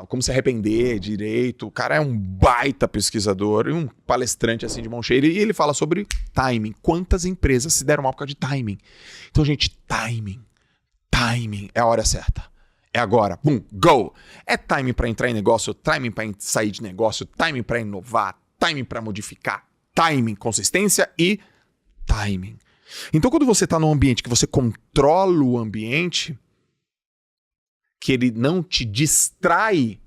como se arrepender direito. O cara é um baita pesquisador e um palestrante assim de mão cheia. E ele fala sobre timing. Quantas empresas se deram mal por causa de timing? Então, gente, timing é a hora certa. É agora, boom, go! É timing para entrar em negócio, timing para sair de negócio, timing para inovar, timing para modificar, timing, consistência e timing. Então, quando você está num ambiente que você controla o ambiente, que ele não te distrai,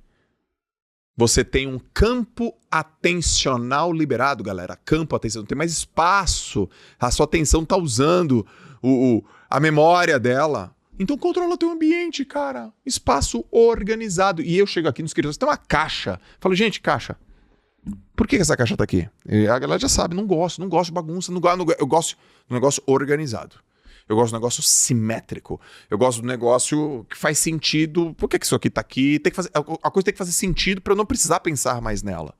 você tem um campo atencional liberado, galera. Campo atencional, não tem mais espaço. A sua atenção está usando a memória dela. Então controla teu ambiente, cara. Espaço organizado. E eu chego aqui no escritório, tem uma caixa. Falo, gente, caixa. Por que essa caixa tá aqui? E a galera já sabe, não gosto de bagunça. Eu gosto do negócio organizado. Eu gosto do negócio simétrico. Eu gosto do negócio que faz sentido. Por que isso aqui tá aqui? A coisa tem que fazer sentido para eu não precisar pensar mais nela.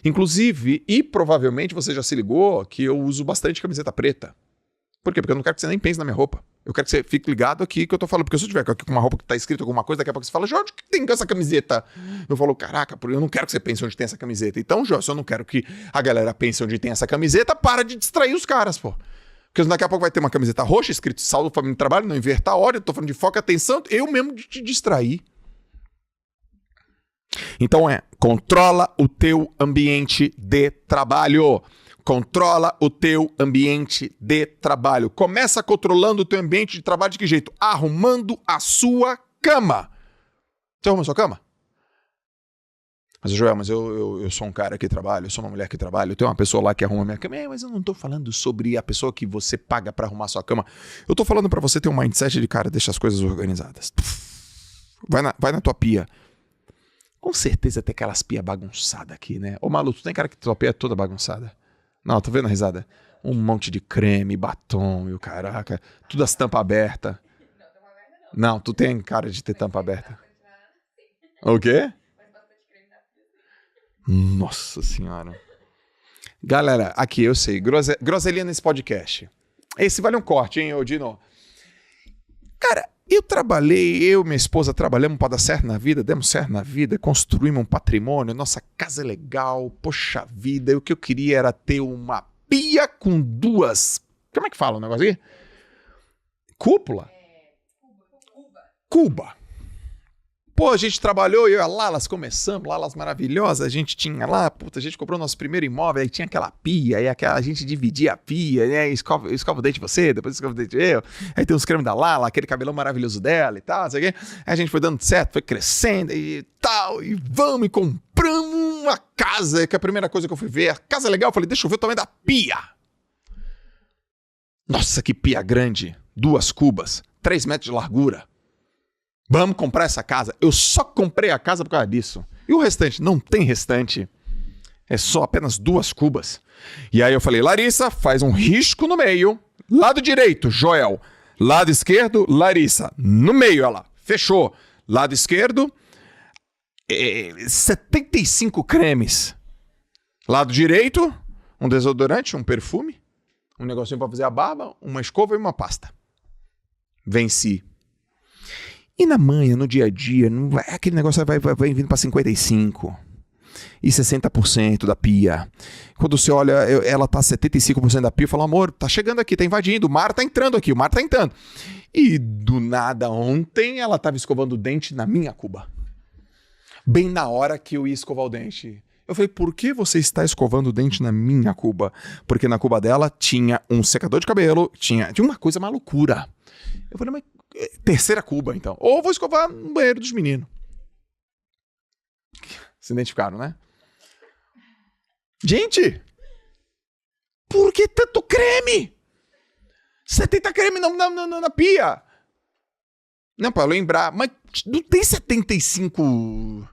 Inclusive, e provavelmente você já se ligou que eu uso bastante camiseta preta. Por quê? Porque eu não quero que você nem pense na minha roupa. Eu quero que você fique ligado aqui que eu tô falando. Porque se eu tiver aqui com uma roupa que tá escrito alguma coisa, daqui a pouco você fala, Jorge, o que tem com essa camiseta? Eu falo, caraca, eu não quero que você pense onde tem essa camiseta. Então, Jorge, se eu não quero que a galera pense onde tem essa camiseta, para de distrair os caras, pô. Porque daqui a pouco vai ter uma camiseta roxa, escrito saldo, família e trabalho, não inverta a ordem, eu tô falando de foco e atenção, eu mesmo de te distrair. Então controla o teu ambiente de trabalho. Controla o teu ambiente de trabalho. Começa controlando o teu ambiente de trabalho de que jeito? Arrumando a sua cama. Você arruma a sua cama? Mas, Joel, eu sou um cara que trabalha, eu sou uma mulher que trabalha, eu tenho uma pessoa lá que arruma a minha cama. Mas eu não tô falando sobre a pessoa que você paga pra arrumar a sua cama. Eu tô falando pra você ter um mindset de, cara, deixa as coisas organizadas. Vai na tua pia. Com certeza tem aquelas pias bagunçadas aqui, né? Ô, Malu, tu tem cara que tua pia é toda bagunçada? Não, tô vendo a risada? Um monte de creme, batom e o caraca. Tudo as tampas abertas. Não, tu tem cara de ter tampa aberta. O quê? Nossa senhora. Galera, aqui eu sei. Groselha nesse podcast. Esse vale um corte, hein, Dino? Cara, eu e minha esposa trabalhamos para dar certo na vida, demos certo na vida, construímos um patrimônio, nossa casa é legal, poxa vida, o que eu queria era ter uma pia com duas... Como é que fala o negócio aqui? Cúpula? Cuba. Pô, a gente trabalhou, eu e a Lalas começamos, Lalas maravilhosa, a gente tinha lá, puta, a gente comprou nosso primeiro imóvel, aí tinha aquela pia, aí a gente dividia a pia, né, escova o dente você, depois escova o dente eu, aí tem os cremes da Lala, aquele cabelão maravilhoso dela e tal, sei o quê. Aí a gente foi dando certo, foi crescendo e tal, e vamos e compramos uma casa, que a primeira coisa que eu fui ver, a casa é legal, eu falei, deixa eu ver o tamanho da pia. Nossa, que pia grande, 2 cubas, 3 metros de largura. Vamos comprar essa casa. Eu só comprei a casa por causa disso. E o restante? Não tem restante. É só apenas 2 cubas. E aí eu falei, Larissa, faz um risco no meio. Lado direito, Joel. Lado esquerdo, Larissa. No meio, ela. Fechou. Lado esquerdo, 75 cremes. Lado direito, um desodorante, um perfume, um negocinho pra fazer a barba, uma escova e uma pasta. Venci. E na manhã, no dia a dia, não vai, aquele negócio vai vindo para 55% e 60% da pia. Quando você olha, ela tá 75% da pia, eu falo, amor, tá chegando aqui, tá invadindo, o mar tá entrando aqui, o mar tá entrando. E do nada, ontem, ela tava escovando o dente na minha cuba. Bem na hora que eu ia escovar o dente. Eu falei, por que você está escovando o dente na minha cuba? Porque na cuba dela tinha um secador de cabelo, tinha uma coisa, uma loucura. Eu falei, mas... Terceira cuba, então. Ou vou escovar no banheiro dos meninos. Se identificaram, né? Gente! Por que tanto creme? 70 creme na pia. Não, pra lembrar. Mas não tem 75...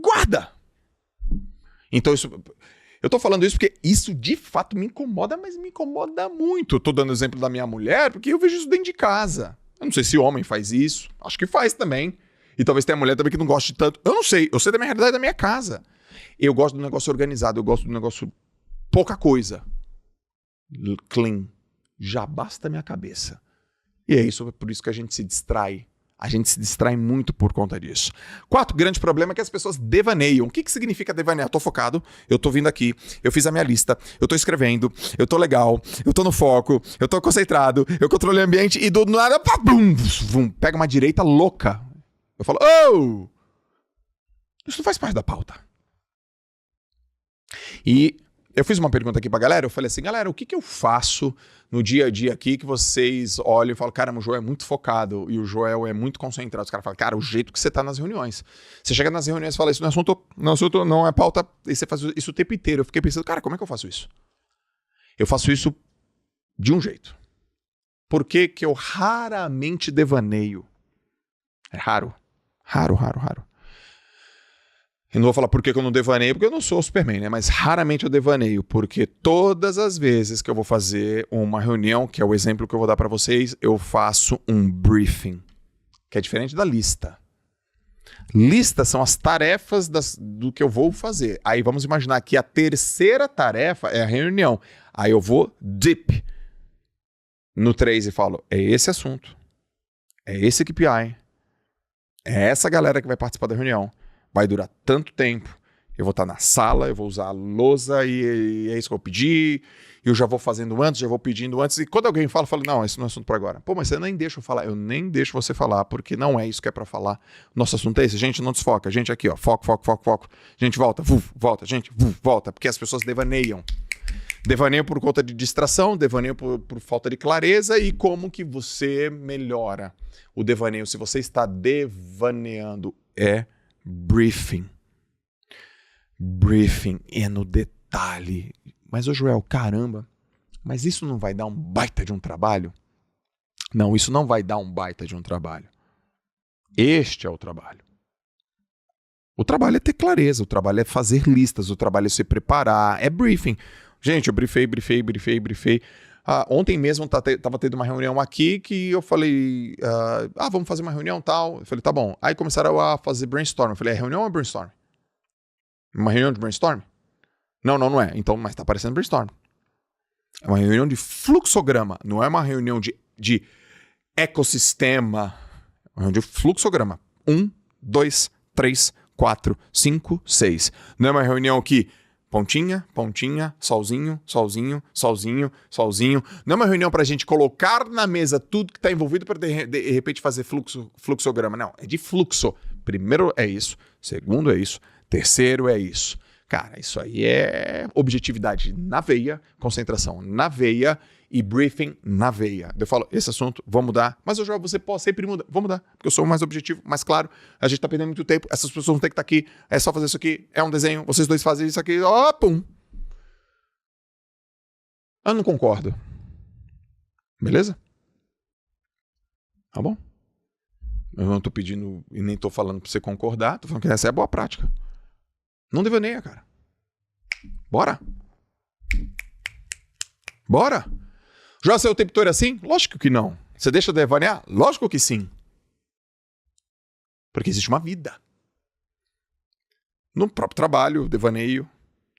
Guarda! Então isso... Eu tô falando isso porque isso de fato me incomoda, mas me incomoda muito. Eu tô dando exemplo da minha mulher porque eu vejo isso dentro de casa. Eu não sei se o homem faz isso. Acho que faz também. E talvez tenha mulher também que não goste tanto. Eu não sei. Eu sei da minha realidade da minha casa. Eu gosto do negócio organizado. Eu gosto do negócio... Pouca coisa. Clean. Já basta a minha cabeça. E é isso, por isso que a gente se distrai. A gente se distrai muito por conta disso. 4, grande problema é que as pessoas devaneiam. O que significa devanear? Eu tô focado, eu tô vindo aqui, eu fiz a minha lista, eu tô escrevendo, eu tô legal, eu tô no foco, eu tô concentrado, eu controlei o ambiente e do nada, pega uma direita louca. Eu falo, oh! Isso não faz parte da pauta. E eu fiz uma pergunta aqui pra galera, eu falei assim, galera, o que eu faço no dia a dia aqui que vocês olham e falam, cara, o Joel é muito focado e o Joel é muito concentrado. Os caras falam, cara, o jeito que você tá nas reuniões. Você chega nas reuniões e fala, isso não é assunto, não é pauta, e você faz isso o tempo inteiro. Eu fiquei pensando, cara, como é que eu faço isso? Eu faço isso de um jeito. Por que que eu raramente devaneio? É raro. Raro. Eu não vou falar por que eu não devaneio, porque eu não sou o Superman, né? Mas raramente eu devaneio, porque todas as vezes que eu vou fazer uma reunião, que é o exemplo que eu vou dar para vocês, eu faço um briefing, que é diferente da lista. Listas são as tarefas do que eu vou fazer. Aí vamos imaginar que a terceira tarefa é a reunião. Aí eu vou deep no 3 e falo, é esse assunto, é esse KPI, é essa galera que vai participar da reunião, vai durar tanto tempo, eu vou estar na sala, eu vou usar a lousa e é isso que eu vou pedir, eu já vou fazendo antes, já vou pedindo antes, e quando alguém fala, eu falo, não, esse não é assunto para agora. Pô, mas você nem deixa eu falar, eu nem deixo você falar, porque não é isso que é para falar. Nosso assunto é esse, gente, não desfoca, gente aqui, ó, foco, foco, foco, foco, gente volta, volta, gente, volta, porque as pessoas devaneiam. Devaneio por conta de distração, devaneio por falta de clareza e como que você melhora o devaneio. Se você está devaneando, é briefing. Briefing é no detalhe. Mas, ô Joel, caramba, mas isso não vai dar um baita de um trabalho? Não, isso não vai dar um baita de um trabalho. Este é o trabalho. O trabalho é ter clareza, o trabalho é fazer listas, o trabalho é se preparar, é briefing. Gente, eu briefei. Ontem mesmo tava tendo uma reunião aqui que eu falei, vamos fazer uma reunião tal. Eu falei, tá bom. Aí começaram a fazer brainstorm. Eu falei, é reunião ou brainstorm? Uma reunião de brainstorm? Não é. Então, mas tá parecendo brainstorm. É uma reunião de fluxograma, não é uma reunião de ecossistema. É uma reunião de fluxograma. 1, 2, 3, 4, 5, 6. Não é uma reunião que pontinha, solzinho. Não é uma reunião pra gente colocar na mesa tudo que tá envolvido para de repente fazer fluxograma. Não, é de fluxo. Primeiro é isso, segundo é isso, terceiro é isso. Cara, isso aí é objetividade na veia, concentração na veia e briefing na veia. Eu falo, esse assunto, vamos mudar. Mas eu já você pode sempre mudar. Vamos mudar, porque eu sou mais objetivo, mais claro. A gente tá perdendo muito tempo. Essas pessoas vão ter que estar aqui. É só fazer isso aqui. É um desenho. Vocês dois fazem isso aqui. Ó, pum. Eu não concordo. Beleza? Tá bom? Eu não tô pedindo e nem tô falando pra você concordar. Tô falando que essa é a boa prática. Não devaneia, cara. Bora. Já seu tempo todo assim? Lógico que não. Você deixa de devanear? Lógico que sim. Porque existe uma vida. No próprio trabalho, eu devaneio.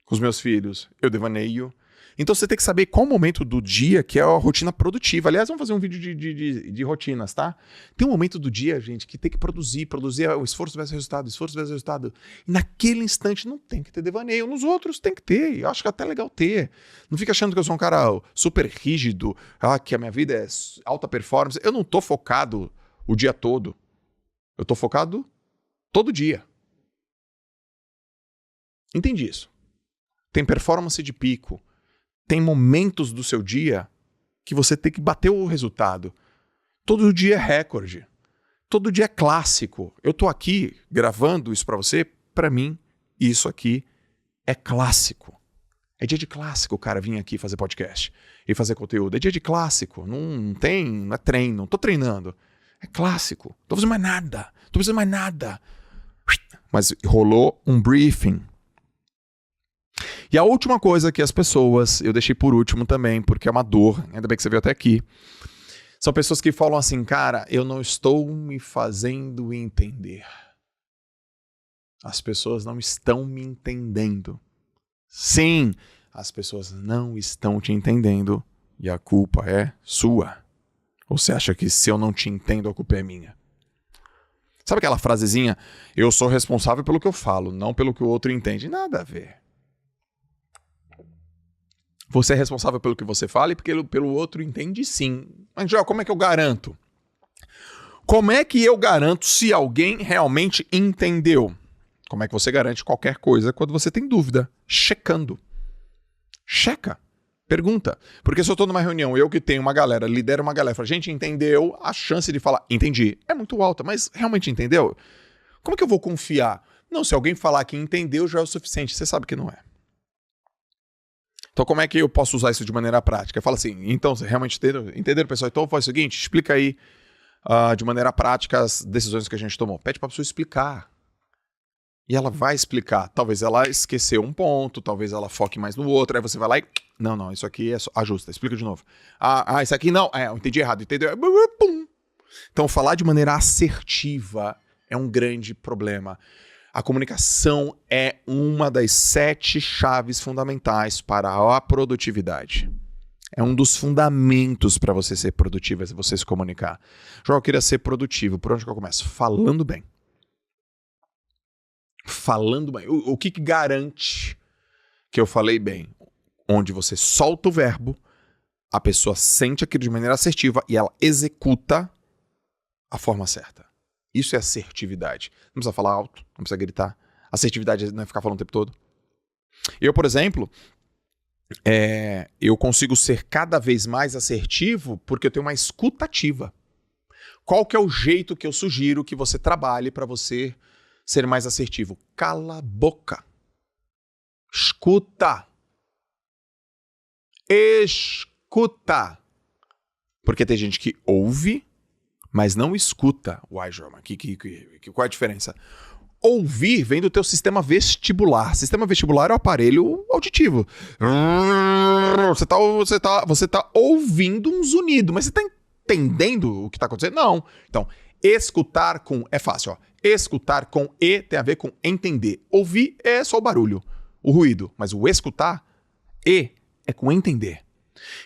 Com os meus filhos, eu devaneio. Então você tem que saber qual momento do dia que é a rotina produtiva. Aliás, vamos fazer um vídeo de rotinas, tá? Tem um momento do dia, gente, que tem que produzir é o esforço versus resultado. E naquele instante não tem que ter devaneio. Nos outros tem que ter. Eu acho que é até legal ter. Não fica achando que eu sou um cara super rígido, que a minha vida é alta performance. Eu não tô focado o dia todo. Eu tô focado todo dia. Entendi isso. Tem performance de pico. Tem momentos do seu dia que você tem que bater o resultado. Todo dia é recorde. Todo dia é clássico. Eu tô aqui gravando isso pra você. Pra mim, isso aqui é clássico. É dia de clássico, cara, vir aqui fazer podcast e fazer conteúdo. É dia de clássico. Não é treino. Não tô treinando. É clássico. Não tô fazendo mais nada. Não tô fazendo mais nada. Mas rolou um briefing. E a última coisa que as pessoas, eu deixei por último também, porque é uma dor, ainda bem que você veio até aqui, são pessoas que falam assim, cara, eu não estou me fazendo entender. As pessoas não estão me entendendo. Sim, as pessoas não estão te entendendo e a culpa é sua. Ou você acha que se eu não te entendo, a culpa é minha? Sabe aquela frasezinha, eu sou responsável pelo que eu falo, não pelo que o outro entende? Nada a ver. Você é responsável pelo que você fala e porque pelo outro entende sim. Mas, Joel, como é que eu garanto? Como é que eu garanto se alguém realmente entendeu? Como é que você garante qualquer coisa quando você tem dúvida? Checando. Checa. Pergunta. Porque se eu estou numa reunião, eu que tenho uma galera, lidero uma galera, falo, gente, entendeu? A chance de falar, entendi, é muito alta, mas realmente entendeu? Como é que eu vou confiar? Não, se alguém falar que entendeu já é o suficiente. Você sabe que não é. Então, como é que eu posso usar isso de maneira prática? Fala assim, então, você realmente entenderam, pessoal? Então, faz o seguinte, explica aí de maneira prática as decisões que a gente tomou. Pede para a pessoa explicar. E ela vai explicar. Talvez ela esqueceu um ponto, talvez ela foque mais no outro, aí você vai lá e... Não, isso aqui é só... Ajusta, explica de novo. Isso aqui não, eu entendi errado, entendeu? Então, falar de maneira assertiva é um grande problema. A comunicação é uma das 7 chaves fundamentais para a produtividade. É um dos fundamentos para você ser produtivo, é você se comunicar. João, eu queria ser produtivo. Por onde que eu começo? Falando bem. Falando bem. O que garante que eu falei bem? Onde você solta o verbo, a pessoa sente aquilo de maneira assertiva e ela executa a forma certa. Isso é assertividade. Não precisa falar alto, não precisa gritar. Assertividade não é ficar falando o tempo todo. Eu, por exemplo, eu consigo ser cada vez mais assertivo porque eu tenho uma escuta ativa. Qual que é o jeito que eu sugiro que você trabalhe para você ser mais assertivo? Cala a boca. Escuta. Escuta. Porque tem gente que ouve, mas não escuta. Uai, João, qual é a diferença? Ouvir vem do teu sistema vestibular. Sistema vestibular é o aparelho auditivo. Você tá ouvindo um zunido, mas você tá entendendo o que tá acontecendo? Não. Então, escutar com... É fácil, ó. Escutar com E tem a ver com entender. Ouvir é só o barulho, o ruído. Mas o escutar, E, é com entender.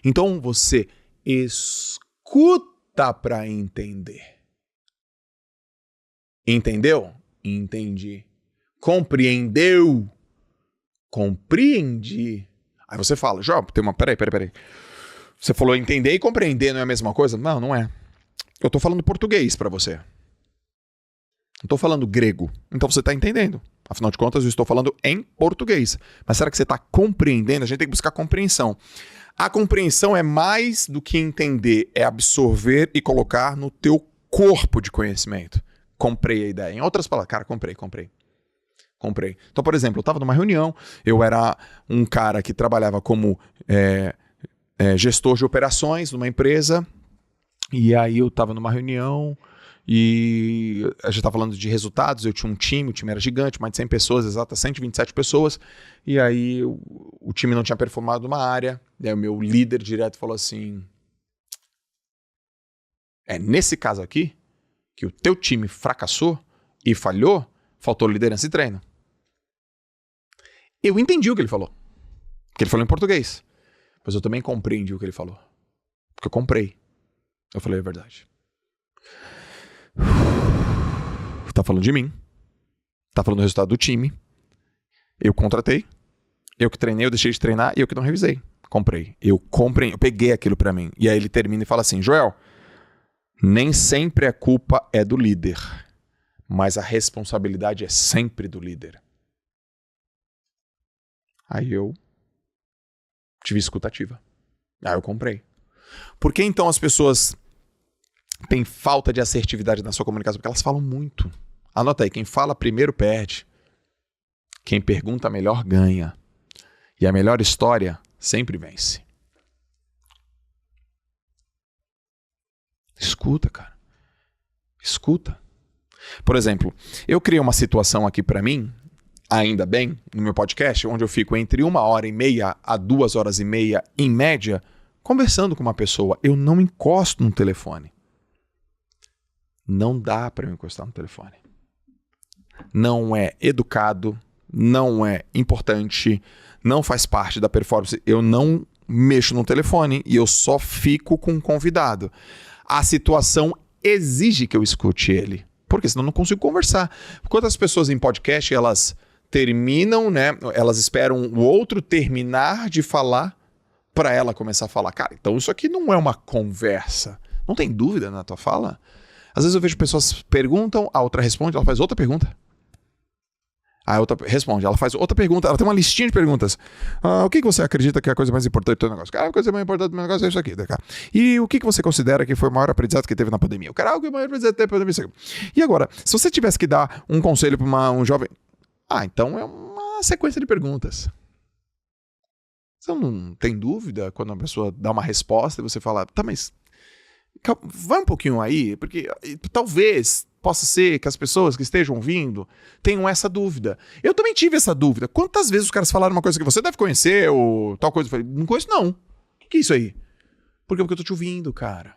Então, você escuta para entender. Entendeu? Entendi. Compreendeu? Compreendi. Aí você fala, João, tem uma... Peraí. Você falou entender e compreender não é a mesma coisa? Não, não é. Eu tô falando português pra você. Não tô falando grego. Então você tá entendendo. Afinal de contas, eu estou falando em português. Mas será que você tá compreendendo? A gente tem que buscar compreensão. A compreensão é mais do que entender, é absorver e colocar no teu corpo de conhecimento. Comprei a ideia. Em outras palavras, cara, comprei. Então, por exemplo, eu estava numa reunião, eu era um cara que trabalhava como gestor de operações numa empresa, e aí eu estava numa reunião e a gente estava falando de resultados, eu tinha um time, o time era gigante, mais de 100 pessoas, exatas 127 pessoas, e aí o time não tinha performado numa área, e aí o meu líder direto falou assim, nesse caso aqui, que o teu time fracassou e falhou, faltou liderança e treino. Eu entendi o que ele falou. Porque ele falou em português. Mas eu também compreendi o que ele falou. Porque eu comprei. Eu falei a verdade. Tá falando de mim. Tá falando do resultado do time. Eu contratei. Eu que treinei, eu deixei de treinar e eu que não revisei. Comprei. Eu peguei aquilo pra mim. E aí ele termina e fala assim, Joel, nem sempre a culpa é do líder, mas a responsabilidade é sempre do líder. Aí eu tive escutativa. Aí eu comprei. Por que então as pessoas têm falta de assertividade na sua comunicação? Porque elas falam muito. Anota aí, quem fala primeiro perde. Quem pergunta melhor ganha. E a melhor história sempre vence. Escuta, cara. Escuta. Por exemplo, eu criei uma situação aqui pra mim, ainda bem, no meu podcast, onde eu fico entre 1h30 a 2h30, em média, conversando com uma pessoa. Eu não encosto no telefone. Não dá pra eu encostar no telefone. Não é educado, não é importante, não faz parte da performance. Eu não mexo no telefone e eu só fico com o convidado. A situação exige que eu escute ele, porque senão eu não consigo conversar. Quantas pessoas em podcast, elas terminam, né? Elas esperam o outro terminar de falar para ela começar a falar. Cara, então isso aqui não é uma conversa. Não tem dúvida na tua fala? Às vezes eu vejo pessoas perguntam, a outra responde, ela faz outra pergunta. A outra responde, ela faz outra pergunta, ela tem uma listinha de perguntas. O que você acredita que é a coisa mais importante do teu negócio? Cara, a coisa mais importante do meu negócio é isso aqui. Cara. E o que você considera que foi o maior aprendizado que teve na pandemia? Cara, o que é o maior aprendizado que teve na pandemia? E agora, se você tivesse que dar um conselho para um jovem... então é uma sequência de perguntas. Você não tem dúvida quando a pessoa dá uma resposta e você fala, tá, mas vai um pouquinho aí, porque talvez possa ser que as pessoas que estejam ouvindo tenham essa dúvida. Eu também tive essa dúvida. Quantas vezes os caras falaram uma coisa que você deve conhecer ou tal coisa? Eu falei, não conheço não. O que é isso aí? Porque eu tô te ouvindo, cara.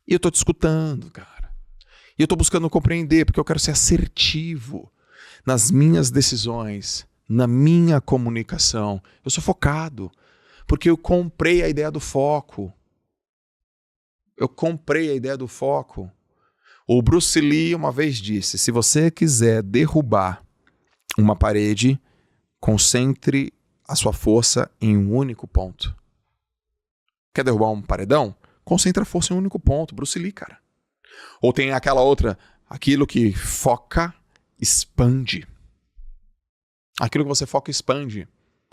E eu tô te escutando, cara. E eu tô buscando compreender, porque eu quero ser assertivo nas minhas decisões, na minha comunicação. Eu sou focado. Porque eu comprei a ideia do foco. O Bruce Lee uma vez disse, se você quiser derrubar uma parede, concentre a sua força em um único ponto. Quer derrubar um paredão? Concentra a força em um único ponto. Bruce Lee, cara. Ou tem aquela outra, aquilo que foca, expande. Aquilo que você foca, expande.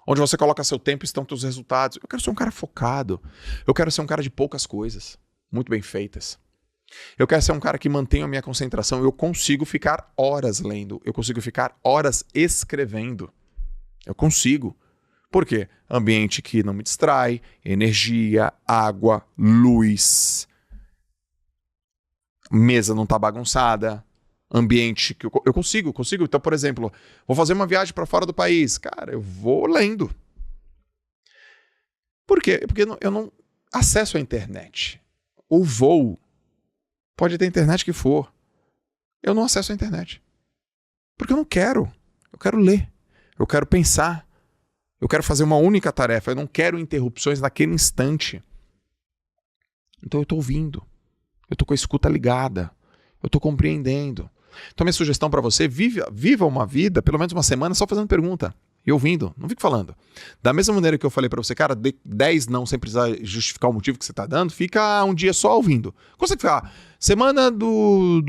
Onde você coloca seu tempo estão seus resultados. Eu quero ser um cara focado. Eu quero ser um cara de poucas coisas, muito bem feitas. Eu quero ser um cara que mantenha a minha concentração. Eu consigo ficar horas lendo. Eu consigo ficar horas escrevendo. Eu consigo. Por quê? Ambiente que não me distrai, energia, água, luz. Mesa não tá bagunçada. Ambiente que eu consigo. Então, por exemplo, vou fazer uma viagem para fora do país. Cara, eu vou lendo. Por quê? Porque eu não acesso a internet. O voo pode ter internet que for. Eu não acesso a internet. Porque eu não quero. Eu quero ler. Eu quero pensar. Eu quero fazer uma única tarefa. Eu não quero interrupções naquele instante. Então eu tô ouvindo. Eu tô com a escuta ligada. Eu tô compreendendo. Então minha sugestão para você, viva uma vida, pelo menos uma semana, só fazendo pergunta e ouvindo. Não fique falando. Da mesma maneira que eu falei para você, cara, 10 não sem precisar justificar o motivo que você tá dando, fica um dia só ouvindo. Consegue ficar semana do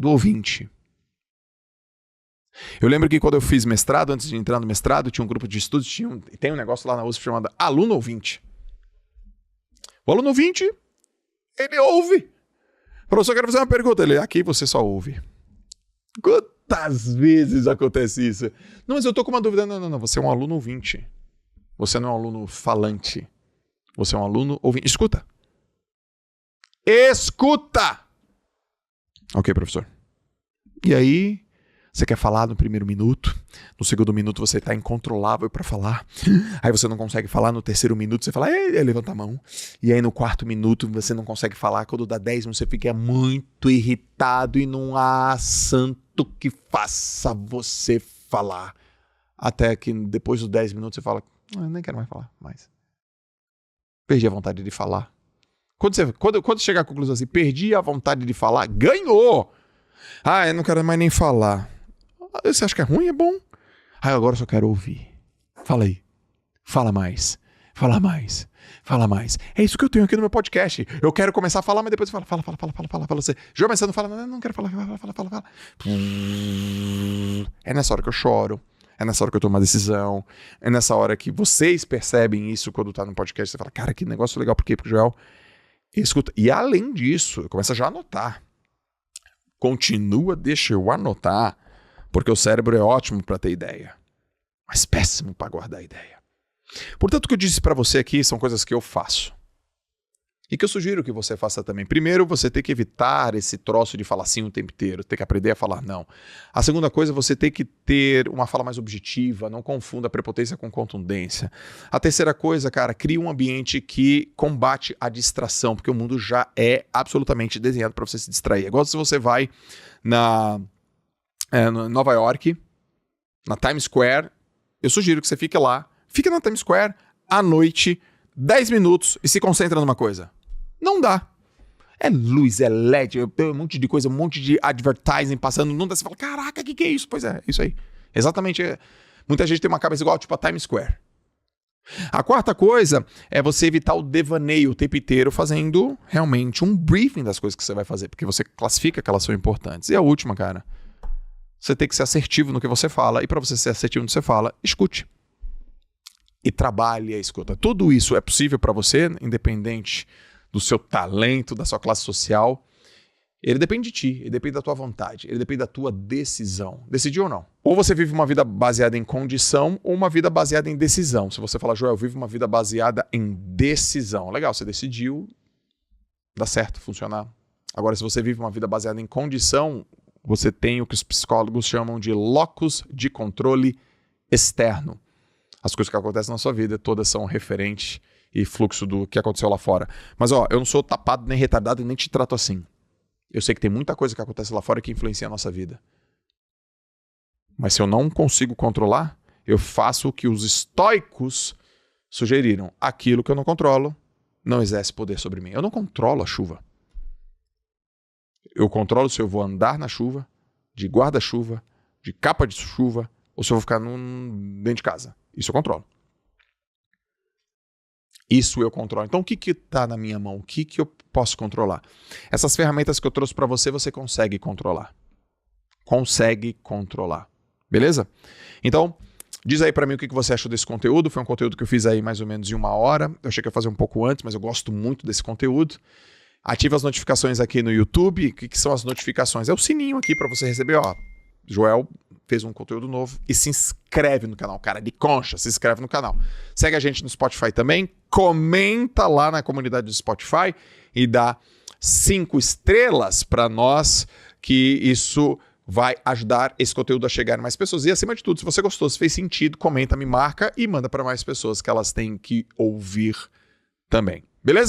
ouvinte. Eu lembro que quando eu fiz mestrado, antes de entrar no mestrado, tinha um grupo de estudos, tem um negócio lá na USP chamado aluno ouvinte. O aluno ouvinte, ele ouve. Professor, eu quero fazer uma pergunta. Ele, aqui você só ouve. Quantas vezes acontece isso? Não, mas eu tô com uma dúvida. Não. Você é um aluno ouvinte. Você não é um aluno falante. Você é um aluno ouvinte. Escuta. Ok, professor. E aí, você quer falar no primeiro minuto. No segundo minuto você tá incontrolável para falar. Aí você não consegue falar. No terceiro minuto você fala, levanta a mão. E aí no quarto minuto você não consegue falar. Quando dá 10 minutos você fica muito irritado e não há santo que faça você falar. Até que depois dos 10 minutos você fala, eu nem quero mais falar mais. Perdi a vontade de falar. Quando chegar à conclusão assim, perdi a vontade de falar, ganhou! Eu não quero mais nem falar. Você acha que é ruim? É bom. Agora eu só quero ouvir. Fala aí. Fala mais. É isso que eu tenho aqui no meu podcast. Eu quero começar a falar, mas depois fala. Você, João, mas você não fala, não quero falar. Fala. É nessa hora que eu choro. É nessa hora que eu tomo uma decisão. É nessa hora que vocês percebem isso quando tá no podcast. Você fala, cara, que negócio legal. Por quê? Porque o Joel escuta. E além disso, eu começo a já anotar. Deixa eu anotar. Porque o cérebro é ótimo para ter ideia, mas péssimo para guardar ideia. Portanto, o que eu disse para você aqui são coisas que eu faço. E que eu sugiro que você faça também. Primeiro, você tem que evitar esse troço de falar sim o tempo inteiro. Tem que aprender a falar não. A segunda coisa, você tem que ter uma fala mais objetiva. Não confunda prepotência com contundência. A terceira coisa, cara, cria um ambiente que combate a distração. Porque o mundo já é absolutamente desenhado para você se distrair. É igual se você vai na Nova York, na Times Square, eu sugiro que você fique lá, fique na Times Square à noite, 10 minutos e se concentra numa coisa. Não dá. É luz, é LED, é um monte de coisa, um monte de advertising passando, não dá, você fala, caraca, que é isso? Pois é, isso aí. Exatamente, muita gente tem uma cabeça igual, tipo a Times Square. A quarta coisa é você evitar o devaneio o tempo inteiro fazendo realmente um briefing das coisas que você vai fazer, porque você classifica que elas são importantes. E a última, cara, você tem que ser assertivo no que você fala. E para você ser assertivo no que você fala, escute. E trabalhe a escuta. Tudo isso é possível para você, independente do seu talento, da sua classe social. Ele depende de ti, ele depende da tua vontade, ele depende da tua decisão. Decidiu ou não? Ou você vive uma vida baseada em condição ou uma vida baseada em decisão. Se você falar, Joel, eu vivo uma vida baseada em decisão. Legal, você decidiu, dá certo, funcionar. Agora, se você vive uma vida baseada em condição, você tem o que os psicólogos chamam de locus de controle externo. As coisas que acontecem na sua vida todas são referentes e fluxo do que aconteceu lá fora. Mas eu não sou tapado nem retardado e nem te trato assim. Eu sei que tem muita coisa que acontece lá fora que influencia a nossa vida. Mas se eu não consigo controlar, eu faço o que os estoicos sugeriram: aquilo que eu não controlo não exerce poder sobre mim. Eu não controlo a chuva. Eu controlo se eu vou andar na chuva, de guarda-chuva, de capa de chuva, ou se eu vou ficar dentro de casa. Isso eu controlo. Isso eu controlo. Então, o que está na minha mão? O que eu posso controlar? Essas ferramentas que eu trouxe para você, você consegue controlar. Consegue controlar. Beleza? Então, diz aí para mim o que você achou desse conteúdo. Foi um conteúdo que eu fiz aí mais ou menos em 1 hora. Eu achei que ia fazer um pouco antes, mas eu gosto muito desse conteúdo. Ativa as notificações aqui no YouTube. O que são as notificações? É o sininho aqui para você receber, ó. Joel fez um conteúdo novo e se inscreve no canal, cara, de concha, se inscreve no canal. Segue a gente no Spotify também, comenta lá na comunidade do Spotify e dá 5 estrelas para nós, que isso vai ajudar esse conteúdo a chegar a mais pessoas. E acima de tudo, se você gostou, se fez sentido, comenta, me marca e manda para mais pessoas que elas têm que ouvir também.